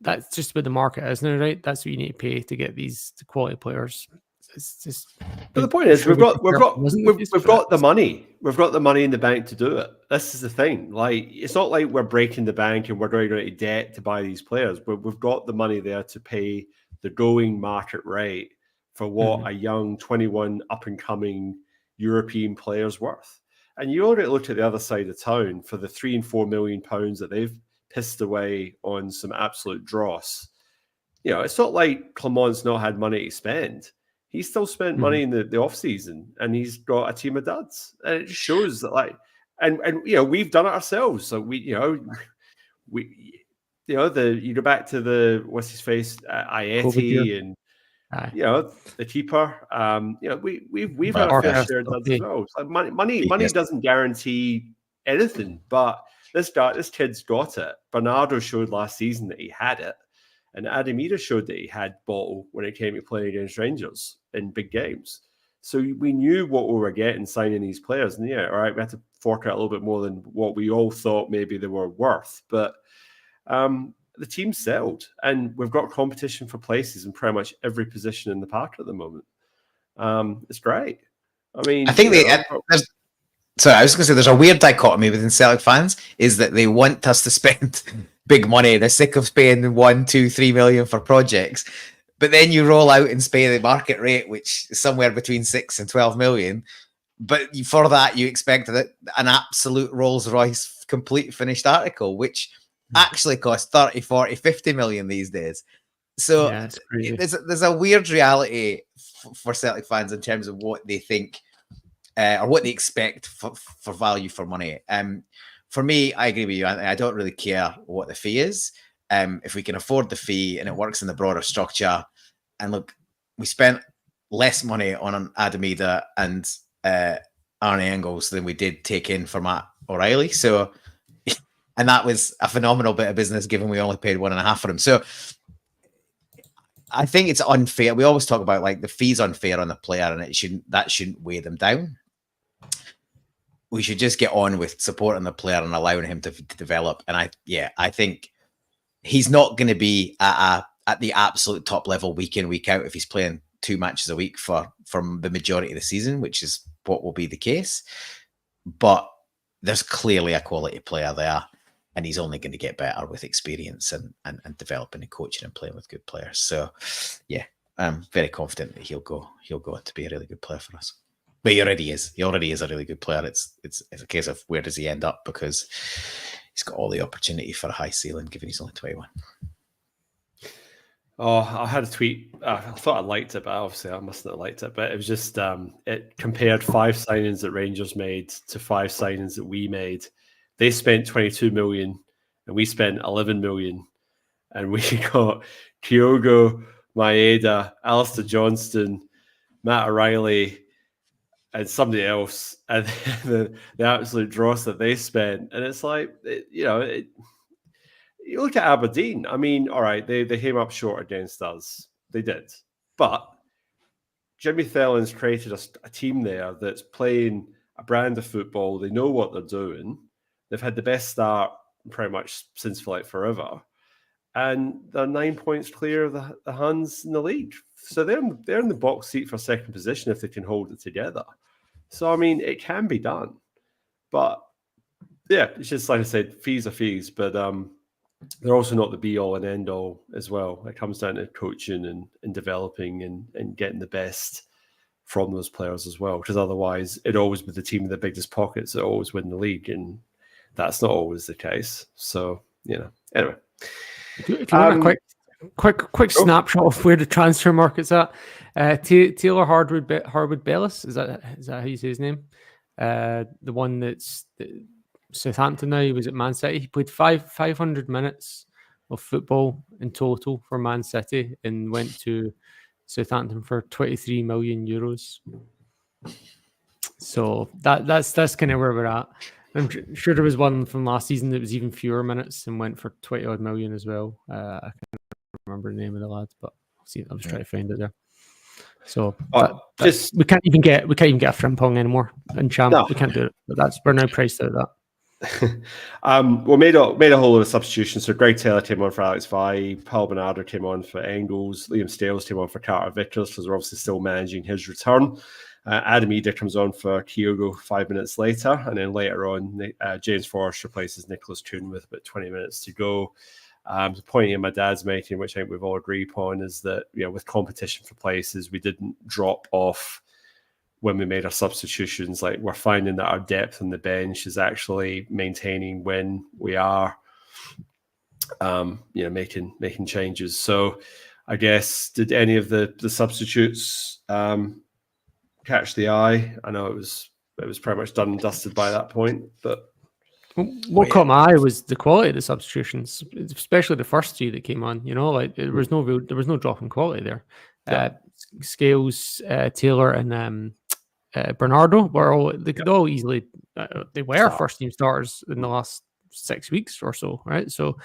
B: that's just what the market is now, right? That's what you need to pay to get these quality players. It's just.
A: But the point is, we've got the money. We've got the money in the bank to do it. This is the thing. Like, it's not like we're breaking the bank and we're going into debt to buy these players. But we've got the money there to pay the going market rate for what a young 21 up-and-coming European player's worth. And you already look at the other side of town for the £3 and £4 million that they've pissed away on some absolute dross. It's not like Clement's not had money to spend. He's still spent money in the off-season, and he's got a team of duds. And it just shows that, and we've done it ourselves. So you go back to the, what's his face, Ayeti, and the keeper. We've had our fair share of duds as well. So money doesn't guarantee anything, but this kid's got it. Bernardo showed last season that he had it, and Ademira showed that he had bottle when it came to playing against Rangers in big games. So we knew what we were getting signing these players, and all right, we had to fork out a little bit more than what we all thought maybe they were worth, but the team's settled, and we've got competition for places in pretty much every position in the park at the moment. It's great. I mean,
C: I think I was going to say there's a weird dichotomy within Celtic fans, is that they want us to spend big money. They're sick of spending 1, 2, 3 million for projects, but then you roll out and pay the market rate, which is somewhere between 6 and 12 million. But for that, you expect an absolute Rolls Royce complete finished article, which actually costs 30, 40, 50 million these days. So there's a weird reality for Celtic fans in terms of what they think or what they expect for value for money. For me, I agree with you. I don't really care what the fee is. If we can afford the fee and it works in the broader structure, and look, we spent less money on Ademida and Arne Engels than we did take in for Matt O'Reilly. So, and that was a phenomenal bit of business given we only paid 1.5 for him. So I think it's unfair. We always talk about like the fee's unfair on the player, and that shouldn't weigh them down. We should just get on with supporting the player and allowing him to develop. And I think he's not going to be at the absolute top level week in, week out if he's playing 2 matches a week from the majority of the season, which is what will be the case. But there's clearly a quality player there, and he's only going to get better with experience and developing and coaching and playing with good players. So, yeah, I'm very confident that he'll go on to be a really good player for us. But he already is. He already is a really good player. It's a case of where does he end up, because he's got all the opportunity for a high ceiling, given he's only 21.
A: Oh, I had a tweet. I thought I liked it, but obviously I mustn't have liked it. But it was just it compared 5 signings that Rangers made to 5 signings that we made. They spent 22 million, and we spent 11 million, and we got Kyogo, Maeda, Alistair Johnston, Matt O'Reilly, and somebody else, and the absolute dross that they spent. And it's like, you look at Aberdeen. I mean, all right, they came up short against us. They did. But Jimmy Thellin's created a team there that's playing a brand of football. They know what they're doing. They've had the best start pretty much since for like forever. And they're 9 points clear of the Huns in the league. So they're in the box seat for second position if they can hold it together. So, I mean, it can be done. But, yeah, it's just like I said, fees are fees. But they're also not the be-all and end-all as well. It comes down to coaching and developing and getting the best from those players as well. Because otherwise, it'd always be the team with the biggest pockets that always win the league. And that's not always the case. So, anyway.
B: If you want a quick snapshot of where the transfer market's at, Taylor Harwood Bellis, is that how you say his name? The one that's Southampton now. He was at Man City. He played 500 minutes of football in total for Man City and went to Southampton for 23 million euros. So that's kind of where we're at. I'm sure there was one from last season that was even fewer minutes and went for 20 odd million as well. I can't remember the name of the lad, but I was trying to find it there. So we can't even get a Frimpong anymore in Champ. No. We can't do it. But we're now priced out of that.
A: We made a whole lot of substitutions. So Greg Taylor came on for Alex Vai, Paul Bernardo came on for Engels, Liam Stales came on for Carter Vickers because we're obviously still managing his return. Adam Eder comes on for Kyogo 5 minutes later, and then later on, James Forrest replaces Nicholas Kuhn with about 20 minutes to go. The point my dad's making, which I think we've all agreed upon, is that with competition for places, we didn't drop off when we made our substitutions. Like, we're finding that our depth on the bench is actually maintaining when we are, making changes. So, I guess, did any of the substitutes catch the eye? I know it was pretty much done and dusted by that point, but
B: what caught my eye was the quality of the substitutions, especially the first 3 that came on. There was no drop in quality there. Yeah. Scales, Taylor, and Bernardo were all easily first team starters in the last 6 weeks or so, right? So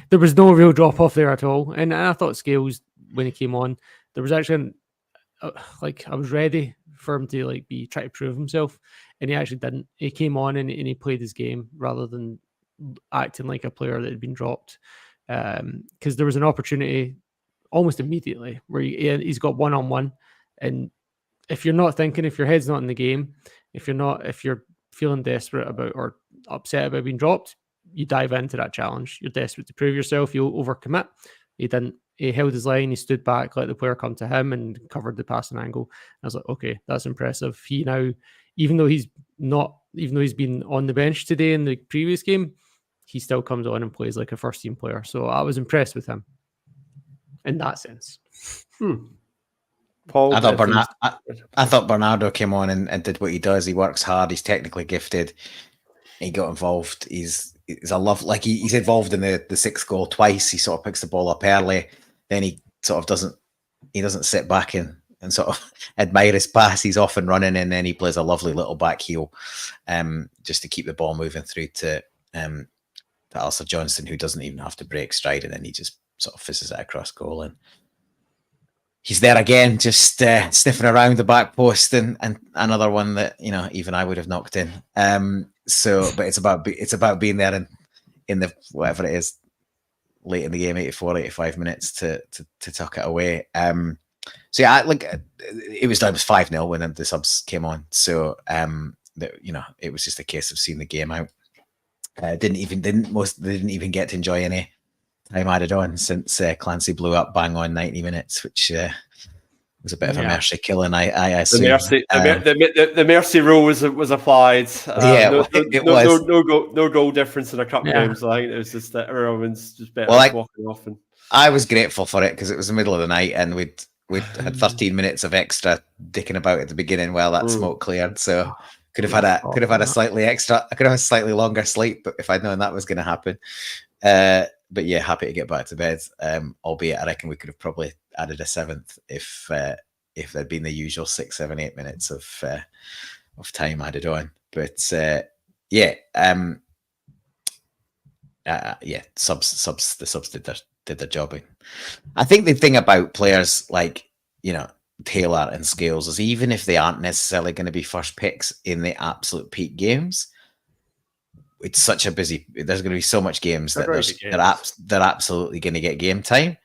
B: there was no real drop off there at all. And I thought Scales, when he came on, there was actually I was ready for him to try to prove himself, and he actually didn't. He came on and he played his game rather than acting like a player that had been dropped. Because there was an opportunity almost immediately where he's got 1-on-1, and if you're not thinking, if your head's not in the game, if you're feeling desperate about or upset about being dropped, you dive into that challenge. You're desperate to prove yourself. You'll overcommit. He didn't. He held his line. He stood back, let the player come to him, and covered the passing angle. I was like, okay, that's impressive. He now, even though he's been on the bench today in the previous game, he still comes on and plays like a first team player. So I was impressed with him in that sense.
A: Paul,
C: I thought Bernardo came on and did what he does. He works hard. He's technically gifted. He got involved. He's he's involved in the 6th goal twice. He sort of picks the ball up early. Then he sort of doesn't sit back and sort of admire his pass. He's off and running, and then he plays a lovely little back heel just to keep the ball moving through to Alistair Johnston, who doesn't even have to break stride, and then he just sort of fizzes it across goal. And he's there again, just sniffing around the back post, and another one that even I would have knocked in. But it's about being there in the whatever it is, late in the game, 84, 85 minutes to tuck it away. So yeah, it was 5-0 when the subs came on. So it was just a case of seeing the game out. They didn't even get to enjoy any time added on since Clancy blew up bang on 90 minutes, which was a bit of a mercy killing. I assume
A: the mercy rule was applied. No goal difference in a cup game. So I think it was just that everyone's just better walking off. And
C: I was grateful for it because it was the middle of the night and we'd had 13 minutes of extra dicking about at the beginning while that smoke cleared. So could have had a slightly longer sleep, but if I'd known that was going to happen. But yeah, happy to get back to bed. Albeit I reckon we could have probably added a seventh if there'd been the usual 6, 7, 8 minutes of time added on. But the subs did their job. I think the thing about players like, Taylor and Scales is even if they aren't necessarily going to be first picks in the absolute peak games, it's such a busy. There's going to be so much games they're absolutely going to get game time.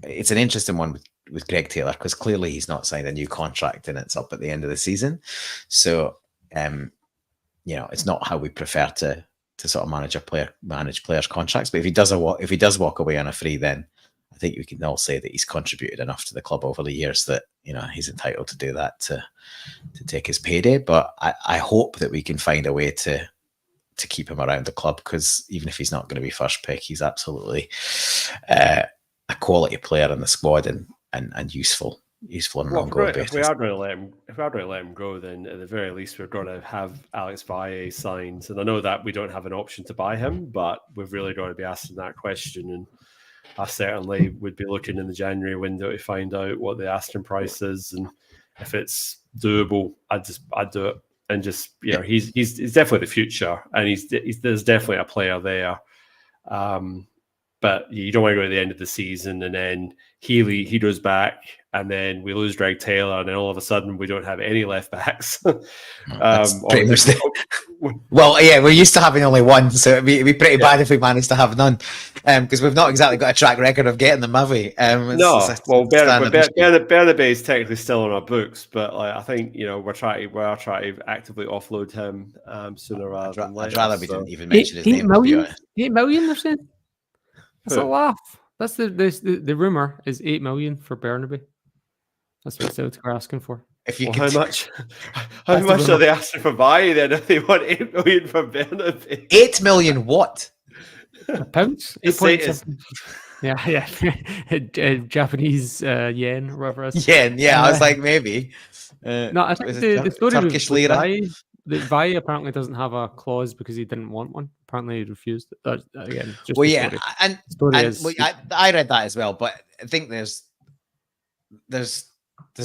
C: It's an interesting one with Greg Taylor because clearly he's not signed a new contract and it's up at the end of the season. So, it's not how we prefer to sort of manage players' contracts. But if he does walk away on a free, then I think we can all say that he's contributed enough to the club over the years that he's entitled to do that to take his payday. But I hope that we can find a way to keep him around the club because even if he's not going to be first pick, he's absolutely a quality player in the squad and useful on an ongoing basis.
A: If we are going to let him go, then at the very least we're going to have Alex Valle signed. And I know that we don't have an option to buy him, but we've really got to be asking that question. And I certainly would be looking in the January window to find out what the asking price is, and if it's doable, I'd do it. And just he's definitely the future, and there's definitely a player there. But you don't want to go to the end of the season and then he goes back and then we lose Greg Taylor and then all of a sudden we don't have any left backs.
C: Well, yeah, we're used to having only one, so it'd be pretty bad if we managed to have none, because we've not exactly got a track record of getting them, have we?
A: Bernabe is technically still on our books, but I think we are trying to actively offload him sooner rather than later.
C: I'd rather we didn't even mention his name.
B: 8 million, they're saying. That's a laugh. That's the rumor is 8 million for Bernabe. That's what Celtic are asking for.
A: How much are they asking for Valle then if they want 8 million for Bernabe?
C: 8 million what?
B: Pounds? 8.7. Yeah. Japanese yen or whatever it is.
C: Yen, yeah. I was like, maybe.
B: No, I think the story
C: Turkish lira.
B: That Valle apparently doesn't have a clause because he didn't want one. Apparently, he refused it. Again, just
C: I read that as well. But I think there's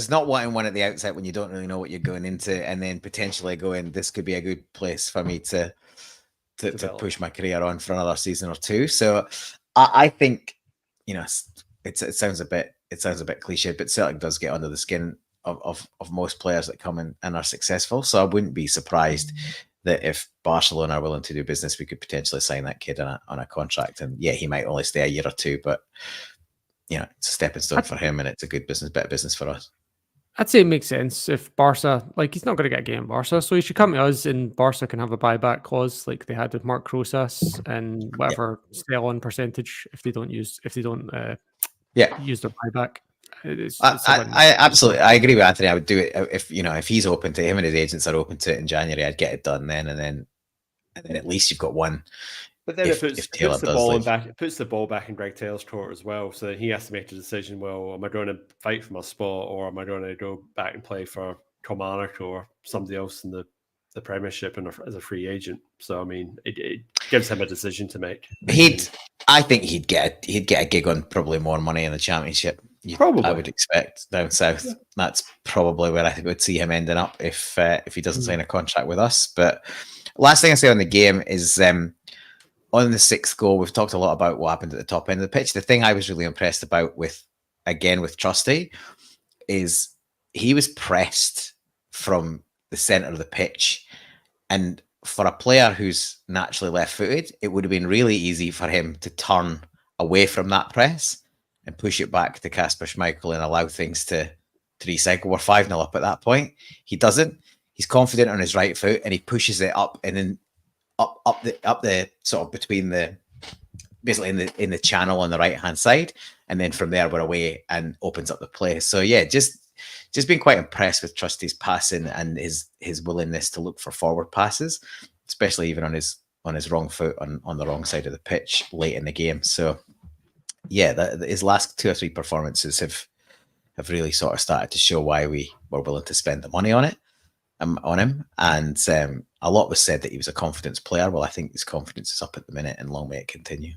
C: not wanting one at the outset when you don't really know what you're going into, and then potentially going, this could be a good place for me to push my career on for another season or two. So I think it sounds a bit cliche, but Celtic does get under the skin of most players that come in and are successful. So I wouldn't be surprised that if Barcelona are willing to do business, we could potentially sign that kid on a contract. And yeah, he might only stay a year or two, but it's a stepping stone for him, and it's a good bit of business for us.
B: I'd say it makes sense if Barca, he's not going to get a game in Barca, so he should come to us and Barca can have a buyback clause like they had with Mark Rosas and whatever sell-on percentage if they don't use their buyback.
C: I absolutely, I agree with Anthony. I would do it if he's open to it, him and his agents are open to it in January. I'd get it done then, and then at least you've got one.
A: But then it puts the ball back in Greg Taylor's court as well. So then he has to make a decision. Well, am I going to fight for my spot, or am I going to go back and play for Kilmarnock or somebody else in the Premiership and as a free agent? So I mean, it gives him a decision to make.
C: I think he'd get a gig on probably more money in the Championship.
A: Probably,
C: I would expect down south. Yeah. That's probably where I would see him ending up if he doesn't sign a contract with us. But last thing I say on the game is on the 6th goal, we've talked a lot about what happened at the top end of the pitch. The thing I was really impressed about with Trusty is he was pressed from the centre of the pitch, and for a player who's naturally left-footed, it would have been really easy for him to turn away from that press and push it back to Kasper Schmeichel and allow things to recycle. We're 5-0 up at that point. He doesn't. He's confident on his right foot and he pushes it up and then up the sort of between the basically in the channel on the right hand side, and then from there we're away and opens up the play. So yeah, just been quite impressed with Trusty's passing and his willingness to look for forward passes, especially even on his wrong foot on the wrong side of the pitch late in the game. So yeah, his last 2 or 3 performances have really sort of started to show why we were willing to spend the money on it, on him. And a lot was said that he was a confidence player. Well, I think his confidence is up at the minute, and long may it continue.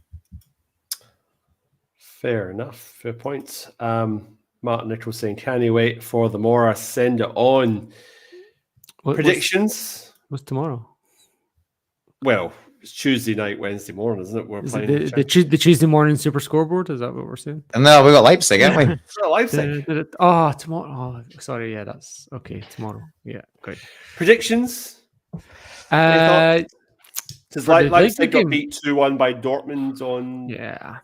A: Fair enough. Fair points. Martin Nichols saying, can you wait for the more? Send it on. Predictions?
B: What's tomorrow?
A: Well, it's Tuesday night, Wednesday morning, isn't it? We're playing
B: the Tuesday morning Super Scoreboard. Is that what we're saying?
C: No, we got Leipzig, haven't we?
A: Leipzig.
B: Tomorrow. Oh, sorry. Yeah, that's okay. Tomorrow. Yeah, great.
A: Predictions? Leipzig got beat 2-1 by Dortmund on.
B: Yeah.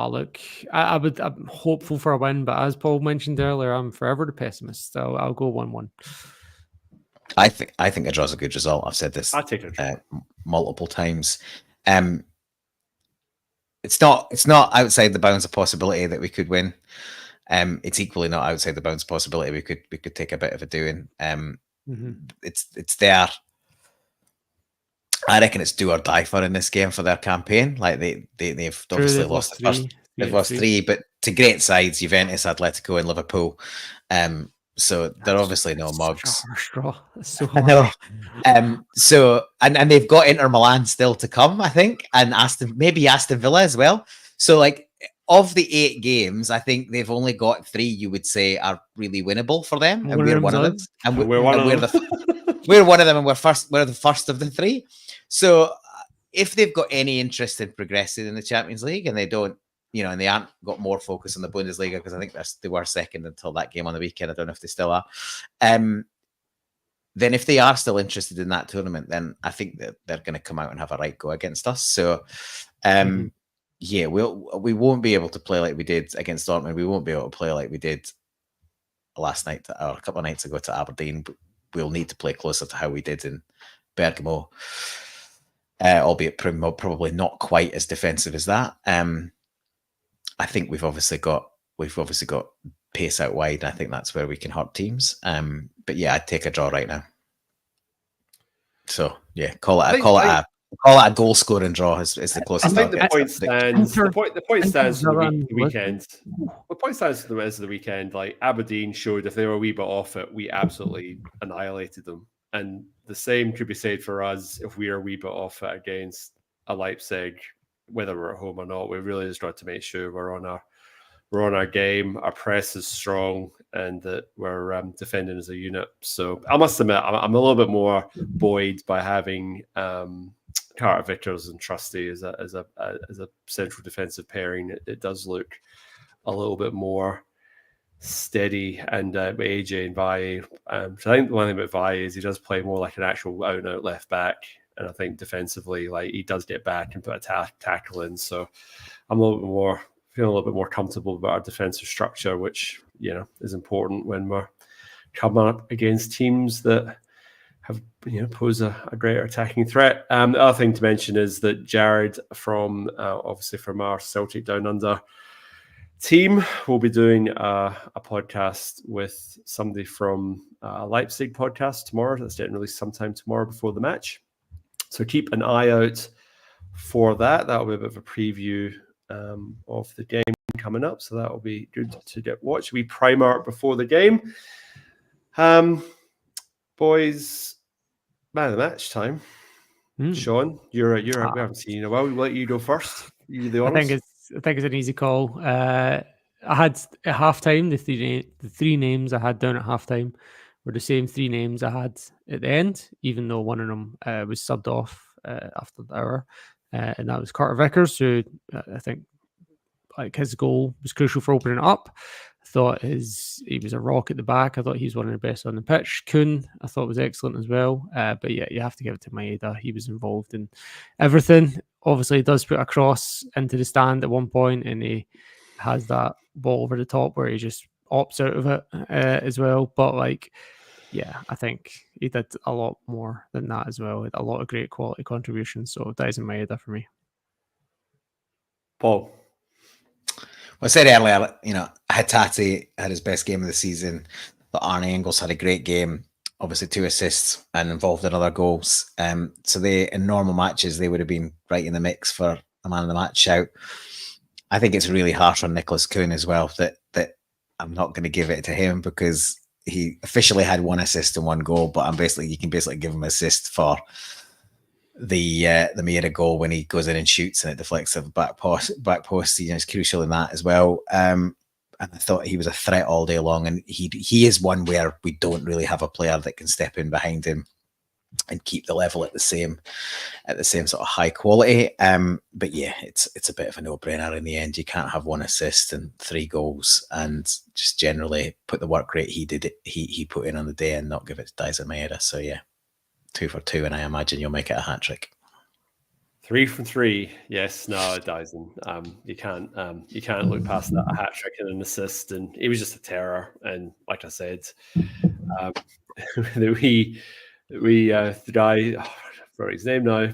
B: Look, I'm hopeful for a win, but as Paul mentioned earlier, I'm forever the pessimist. So I'll go 1-1.
C: I think a draw is a good result. I've said this multiple times. It's not outside the bounds of possibility that we could win. It's equally not outside the bounds of possibility we could take a bit of a doing. It's there. I reckon it's do or die for in this game for their campaign. Like they've obviously lost the first. They've lost 3, but to great sides: Juventus, Atletico, and Liverpool. So they're obviously no mugs.
B: That's so hard.
C: I know. So and they've got Inter Milan still to come, I think, and Aston Villa as well. So like of the 8 games, I think they've only got 3 you would say are really winnable for them, and we're one of them. And we're one of them. We're one of them, and we're the first of the 3. So if they've got any interest in progressing in the Champions League, and they don't, and they aren't got more focus on the Bundesliga, because I think they were second until that game on the weekend. I don't know if they still are. Then if they are still interested in that tournament, then I think that they're going to come out and have a right go against us. So, yeah, we won't be able to play like we did against Dortmund. We won't be able to play like we did last night or a couple of nights ago to Aberdeen. We'll need to play closer to how we did in Bergamo, albeit probably not quite as defensive as that. I think we've obviously got pace out wide. I think that's where we can hurt teams. But yeah, I'd take a draw right now. So yeah, call it a goal scoring draw is the closest.
A: I think the point stands. The point stands for the weekend. The point stands for the rest of the weekend. Like Aberdeen showed, if they were a wee bit off it, we absolutely annihilated them. And the same could be said for us if we are a wee bit off it against a Leipzig, whether we're at home or not. We really just try to make sure we're on our game, our press is strong, and that we're defending as a unit. So I must admit, I'm a little bit more buoyed by having Carter Vickers and Trusty as a central defensive pairing. It does look a little bit more steady, and AJ and Valle. So I think the one thing about Valle is he does play more like an actual out and out left back. And I think defensively, like he does get back and put a tackle in. So I'm feeling a little bit more comfortable about our defensive structure, which is important when we're coming up against teams that have pose a greater attacking threat. The other thing to mention is that Jared from our Celtic Down Under team will be doing a podcast with somebody from Leipzig podcast tomorrow. That's getting released sometime tomorrow before the match. So keep an eye out for that. That'll be a bit of a preview of the game coming up. So that will be good to get watched. We primer before the game. Boys, man of the match time. Sean, you're we haven't seen you in a while. We'll let you go first. You the honors.
B: I think it's an easy call. I had at halftime the three names I had down at halftime were the same 3 names I had at the end, even though one of them was subbed off after the hour, and that was Carter Vickers, who I think his goal was crucial for opening it up. I thought he was a rock at the back. I thought he was one of the best on the pitch. Kuhn, I thought was excellent as well. But yeah, you have to give it to Maeda. He was involved in everything. Obviously, he does put a cross into the stand at one point, and he has that ball over the top where he just opts out of it as well. But yeah, I think he did a lot more than that as well. He had a lot of great quality contributions. So Dyson Maeda for me.
A: Paul.
C: Well, I said earlier, Hatate had his best game of the season, but Arne Engels had a great game, obviously 2 assists and involved in other goals. So in normal matches, they would have been right in the mix for a man of the match shout. I think it's really harsh on Nicholas Kuhn as well that I'm not going to give it to him because he officially had 1 assist and 1 goal, but you can basically give him assist for the Miera goal when he goes in and shoots and it deflects off the back post. He's crucial in that as well. And I thought he was a threat all day long, and he is one where we don't really have a player that can step in behind him and keep the level at the same sort of high quality. But yeah, it's a bit of a no-brainer in the end. You can't have 1 assist and 3 goals and just generally put the work rate he put in on the day and not give it to Dyson Maeda. So yeah, 2 for 2, and I imagine you'll make it a hat trick.
A: 3 from 3. Yes, no, Dyson. You can't look past that, a hat trick and an assist, and he was just a terror. And like I said, we the guy, for his name now,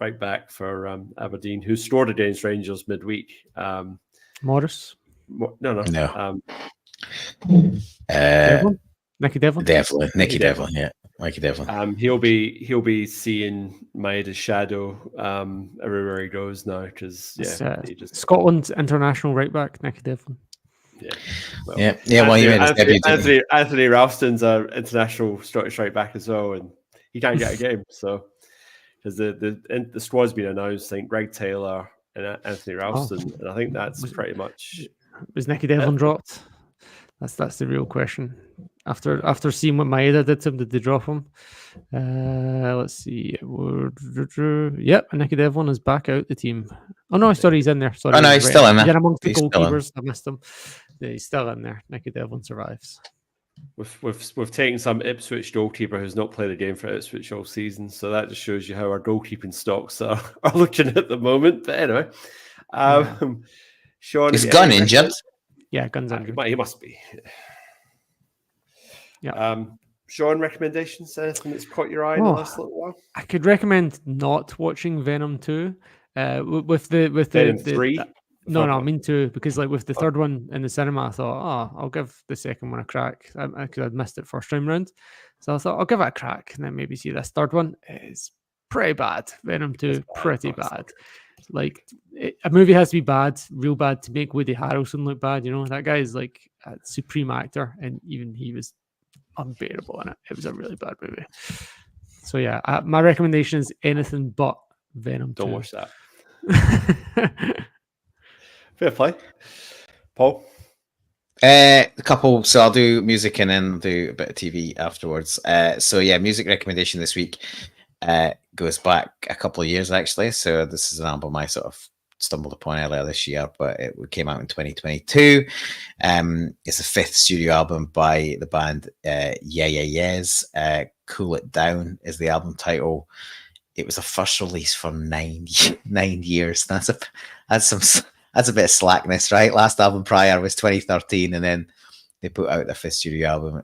A: right back for Aberdeen, who scored against Rangers midweek.
B: Morris?
A: No.
B: Nicky Devlin?
C: Definitely. Nicky Devlin, yeah. Mikey Devlin.
A: He'll be seeing Maeda's shadow everywhere he goes now because
B: Scotland's international right back, Nicky Devlin.
A: Yeah.
C: Well, he made his debut.
A: Anthony Ralston's an international Scottish right back as well, and he can't get a game. So because the squad's been announced, I think Greg Taylor and Anthony Ralston, and I think that's pretty much.
B: Was Nicky Devlin dropped? That's the real question. After seeing what Maeda did to him, did they drop him? Let's see. Yep, Nicky Devlin is back out the team. Oh no, sorry, he's in there. Sorry,
C: no, he's still in there.
B: He's in amongst the goalkeepers. I missed him. Yeah, he's still in there. Nicky Devlin survives.
A: We've taken some Ipswich goalkeeper who's not played a game for Ipswich all season, so that just shows you how our goalkeeping stocks are looking at the moment. But anyway, Sean,
C: is Gunn injured?
B: Yeah, Gunn's injured.
A: He must be.
B: Yeah.
A: Sean, recommendations? Anything that's caught your eye in the last little while?
B: I could recommend not watching Venom 2. With
A: Venom 3.
B: No, I mean 2, because like with the third one in the cinema, I thought, I'll give the second one a crack because I'd missed it first time round. So I thought I'll give it a crack and then maybe see this third one. It's pretty bad. Venom 2, pretty bad. Like a movie has to be bad, real bad, to make Woody Harrelson look bad. You know, that guy is like a supreme actor, and even he was unbearable in it. It was a really bad movie. So yeah, my recommendation is anything but Venom 2.
A: Don't watch that. Fair play. Paul?
C: A couple. So I'll do music and then do a bit of TV afterwards. So yeah, music recommendation this week goes back a couple of years actually. So this is an album I sort of stumbled upon earlier this year, but it came out in 2022. It's the 5th studio album by the band Yeah Yeah Yeahs. Cool It Down is the album title. It was a first release for 9 years. That's a bit of slackness, right? Last album prior was 2013, and then they put out their 5th studio album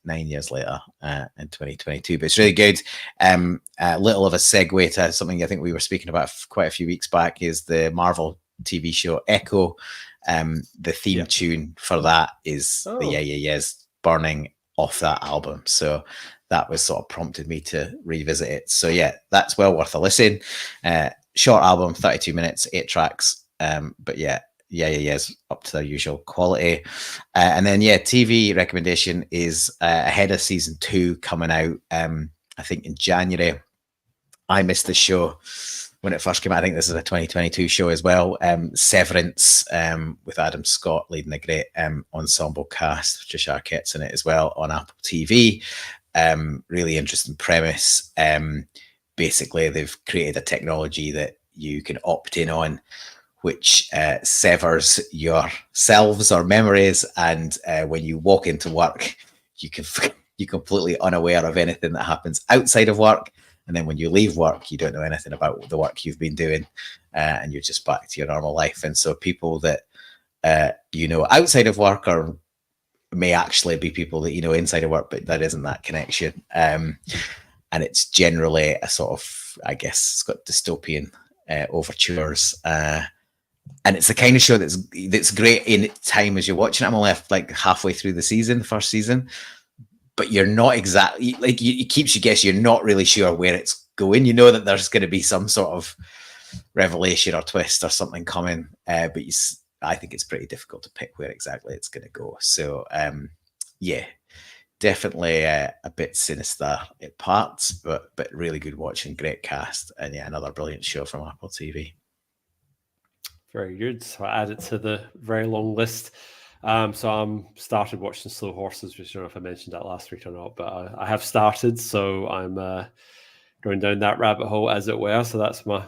C: 9 years later in 2022. But it's really good. A little of a segue to something I think we were speaking about quite a few weeks back is the Marvel TV show Echo. The theme tune for that is the Yeah Yeah Yeahs Burning off that album. So that was sort of prompted me to revisit it. So yeah, that's well worth a listen. Short album, 32 minutes, 8 tracks. But yeah, Yeahs up to their usual quality. And then TV recommendation is ahead of season 2 coming out I think in January. I missed the show when it first came out. I think this is a 2022 show as well. Severance with Adam Scott leading a great ensemble cast. Trish Arquette's in it as well on Apple TV. Really interesting premise. Basically, they've created a technology that you can opt in on, which severs your selves or memories, and when you walk into work, you're completely unaware of anything that happens outside of work, and then when you leave work, you don't know anything about the work you've been doing, and you're just back to your normal life. And so people that outside of work may actually be people that inside of work, but that isn't that connection. And it's generally a sort of, I guess, it's got dystopian overtures. And it's the kind of show that's great in time as you're watching it. I'm only like halfway through the first season, but you're not exactly like it keeps you guessing. You're not really sure where it's going. You know that there's going to be some sort of revelation or twist or something coming, but I think it's pretty difficult to pick where exactly it's going to go. So, yeah, definitely a bit sinister at parts, but really good watching, great cast, and yeah, another brilliant show from Apple TV.
A: Very good. So I add it to the very long list. So I'm started watching Slow Horses, which I don't know if I mentioned that last week or not, but I have started. So I'm going down that rabbit hole, as it were. So that's my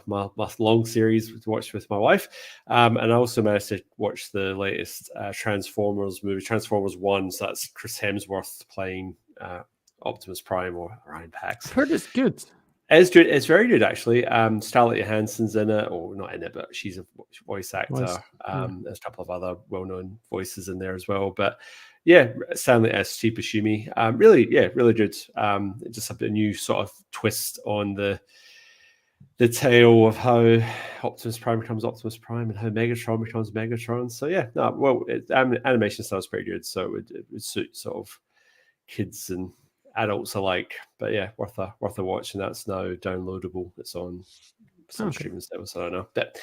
A: long series to watch with my wife. And I also managed to watch the latest Transformers movie, Transformers 1. So that's Chris Hemsworth playing Optimus Prime or Ryan Pax.
B: I've heard it's good.
A: It's good. It's very good, actually. Scarlett Johansson's in it, or not in it, but she's a voice actor. There's a couple of other well-known voices in there as well. But yeah, Stanley S. Steve Buscemi. Really good. Just a bit new sort of twist on the tale of how Optimus Prime becomes Optimus Prime and how Megatron becomes Megatron. So yeah, animation style is pretty good. So it would suit sort of kids and adults alike, but yeah, worth a watch, and that's now downloadable. It's on some streaming service. I don't know, but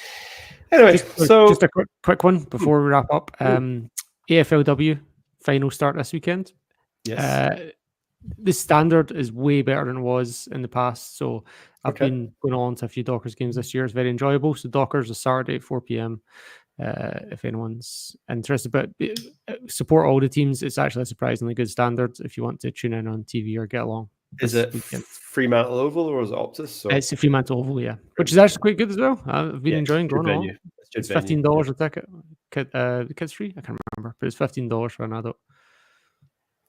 A: anyway,
B: just a quick one before we wrap up. AFLW final start this weekend.
A: Yes,
B: the standard is way better than it was in the past. So I've been going on to a few Dockers games this year. It's very enjoyable. So Dockers is Saturday at 4 p.m. If anyone's interested, but support all the teams. It's actually a surprisingly good standard if you want to tune in on TV or get along.
A: Is it Fremantle Oval or is it Optus? So
B: it's a Fremantle Oval, yeah, which is actually quite good as well. I've been enjoying going on. It's $15 a ticket. The kids free. I can't remember, but it's $15 for an adult.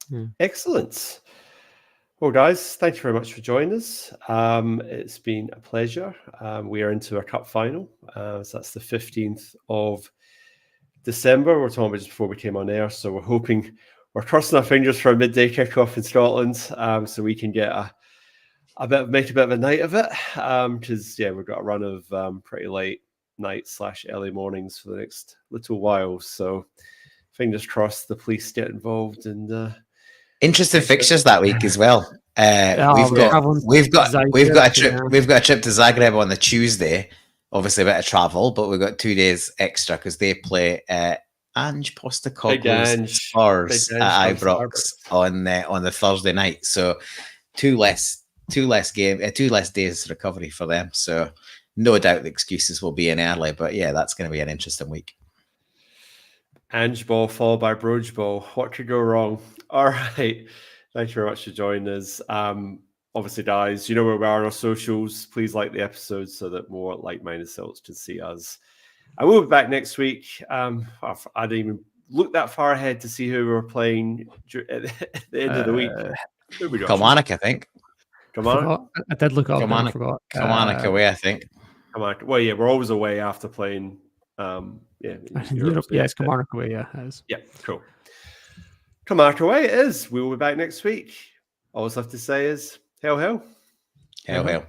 B: Yeah.
A: Excellent. Well, guys, thank you very much for joining us. It's been a pleasure. We are into our cup final. So that's the 15th of December. We're talking about just before we came on air. So we're crossing our fingers for a midday kickoff in Scotland, so we can get make a bit of a night of it. Because we've got a run of pretty late nights / early mornings for the next little while. So fingers crossed the police get involved and.
C: Interesting fixtures that week as well. We've got a trip to Zagreb on the Tuesday. Obviously a bit of travel, but we've got 2 days extra because they play Ange Postecoglou's Spurs at Ibrox on the Thursday night. So two less days recovery for them. So no doubt the excuses will be in early, but yeah, that's going to be an interesting week.
A: Ange ball followed by Broge ball. What could go wrong? All right. Thank you very much for joining us. Obviously, guys, you know where we are on our socials. Please like the episode so that more like-minded Celts can see us. I will be back next week. I didn't even look that far ahead to see who we were playing at the end of the week.
C: Kilmarnock, I think.
A: Kilmarnock?
B: I did look up.
C: Kilmarnock,
B: I forgot.
C: Kilmarnock away, I think.
A: Kilmarnock. Well, yeah, we're always away after playing.
B: Europe, it's Kilmarnock away. Yeah, it is.
A: Yeah, cool. Kilmarnock away it is. We will be back next week. All I have to say is, hail, hail.
C: Hail, hail.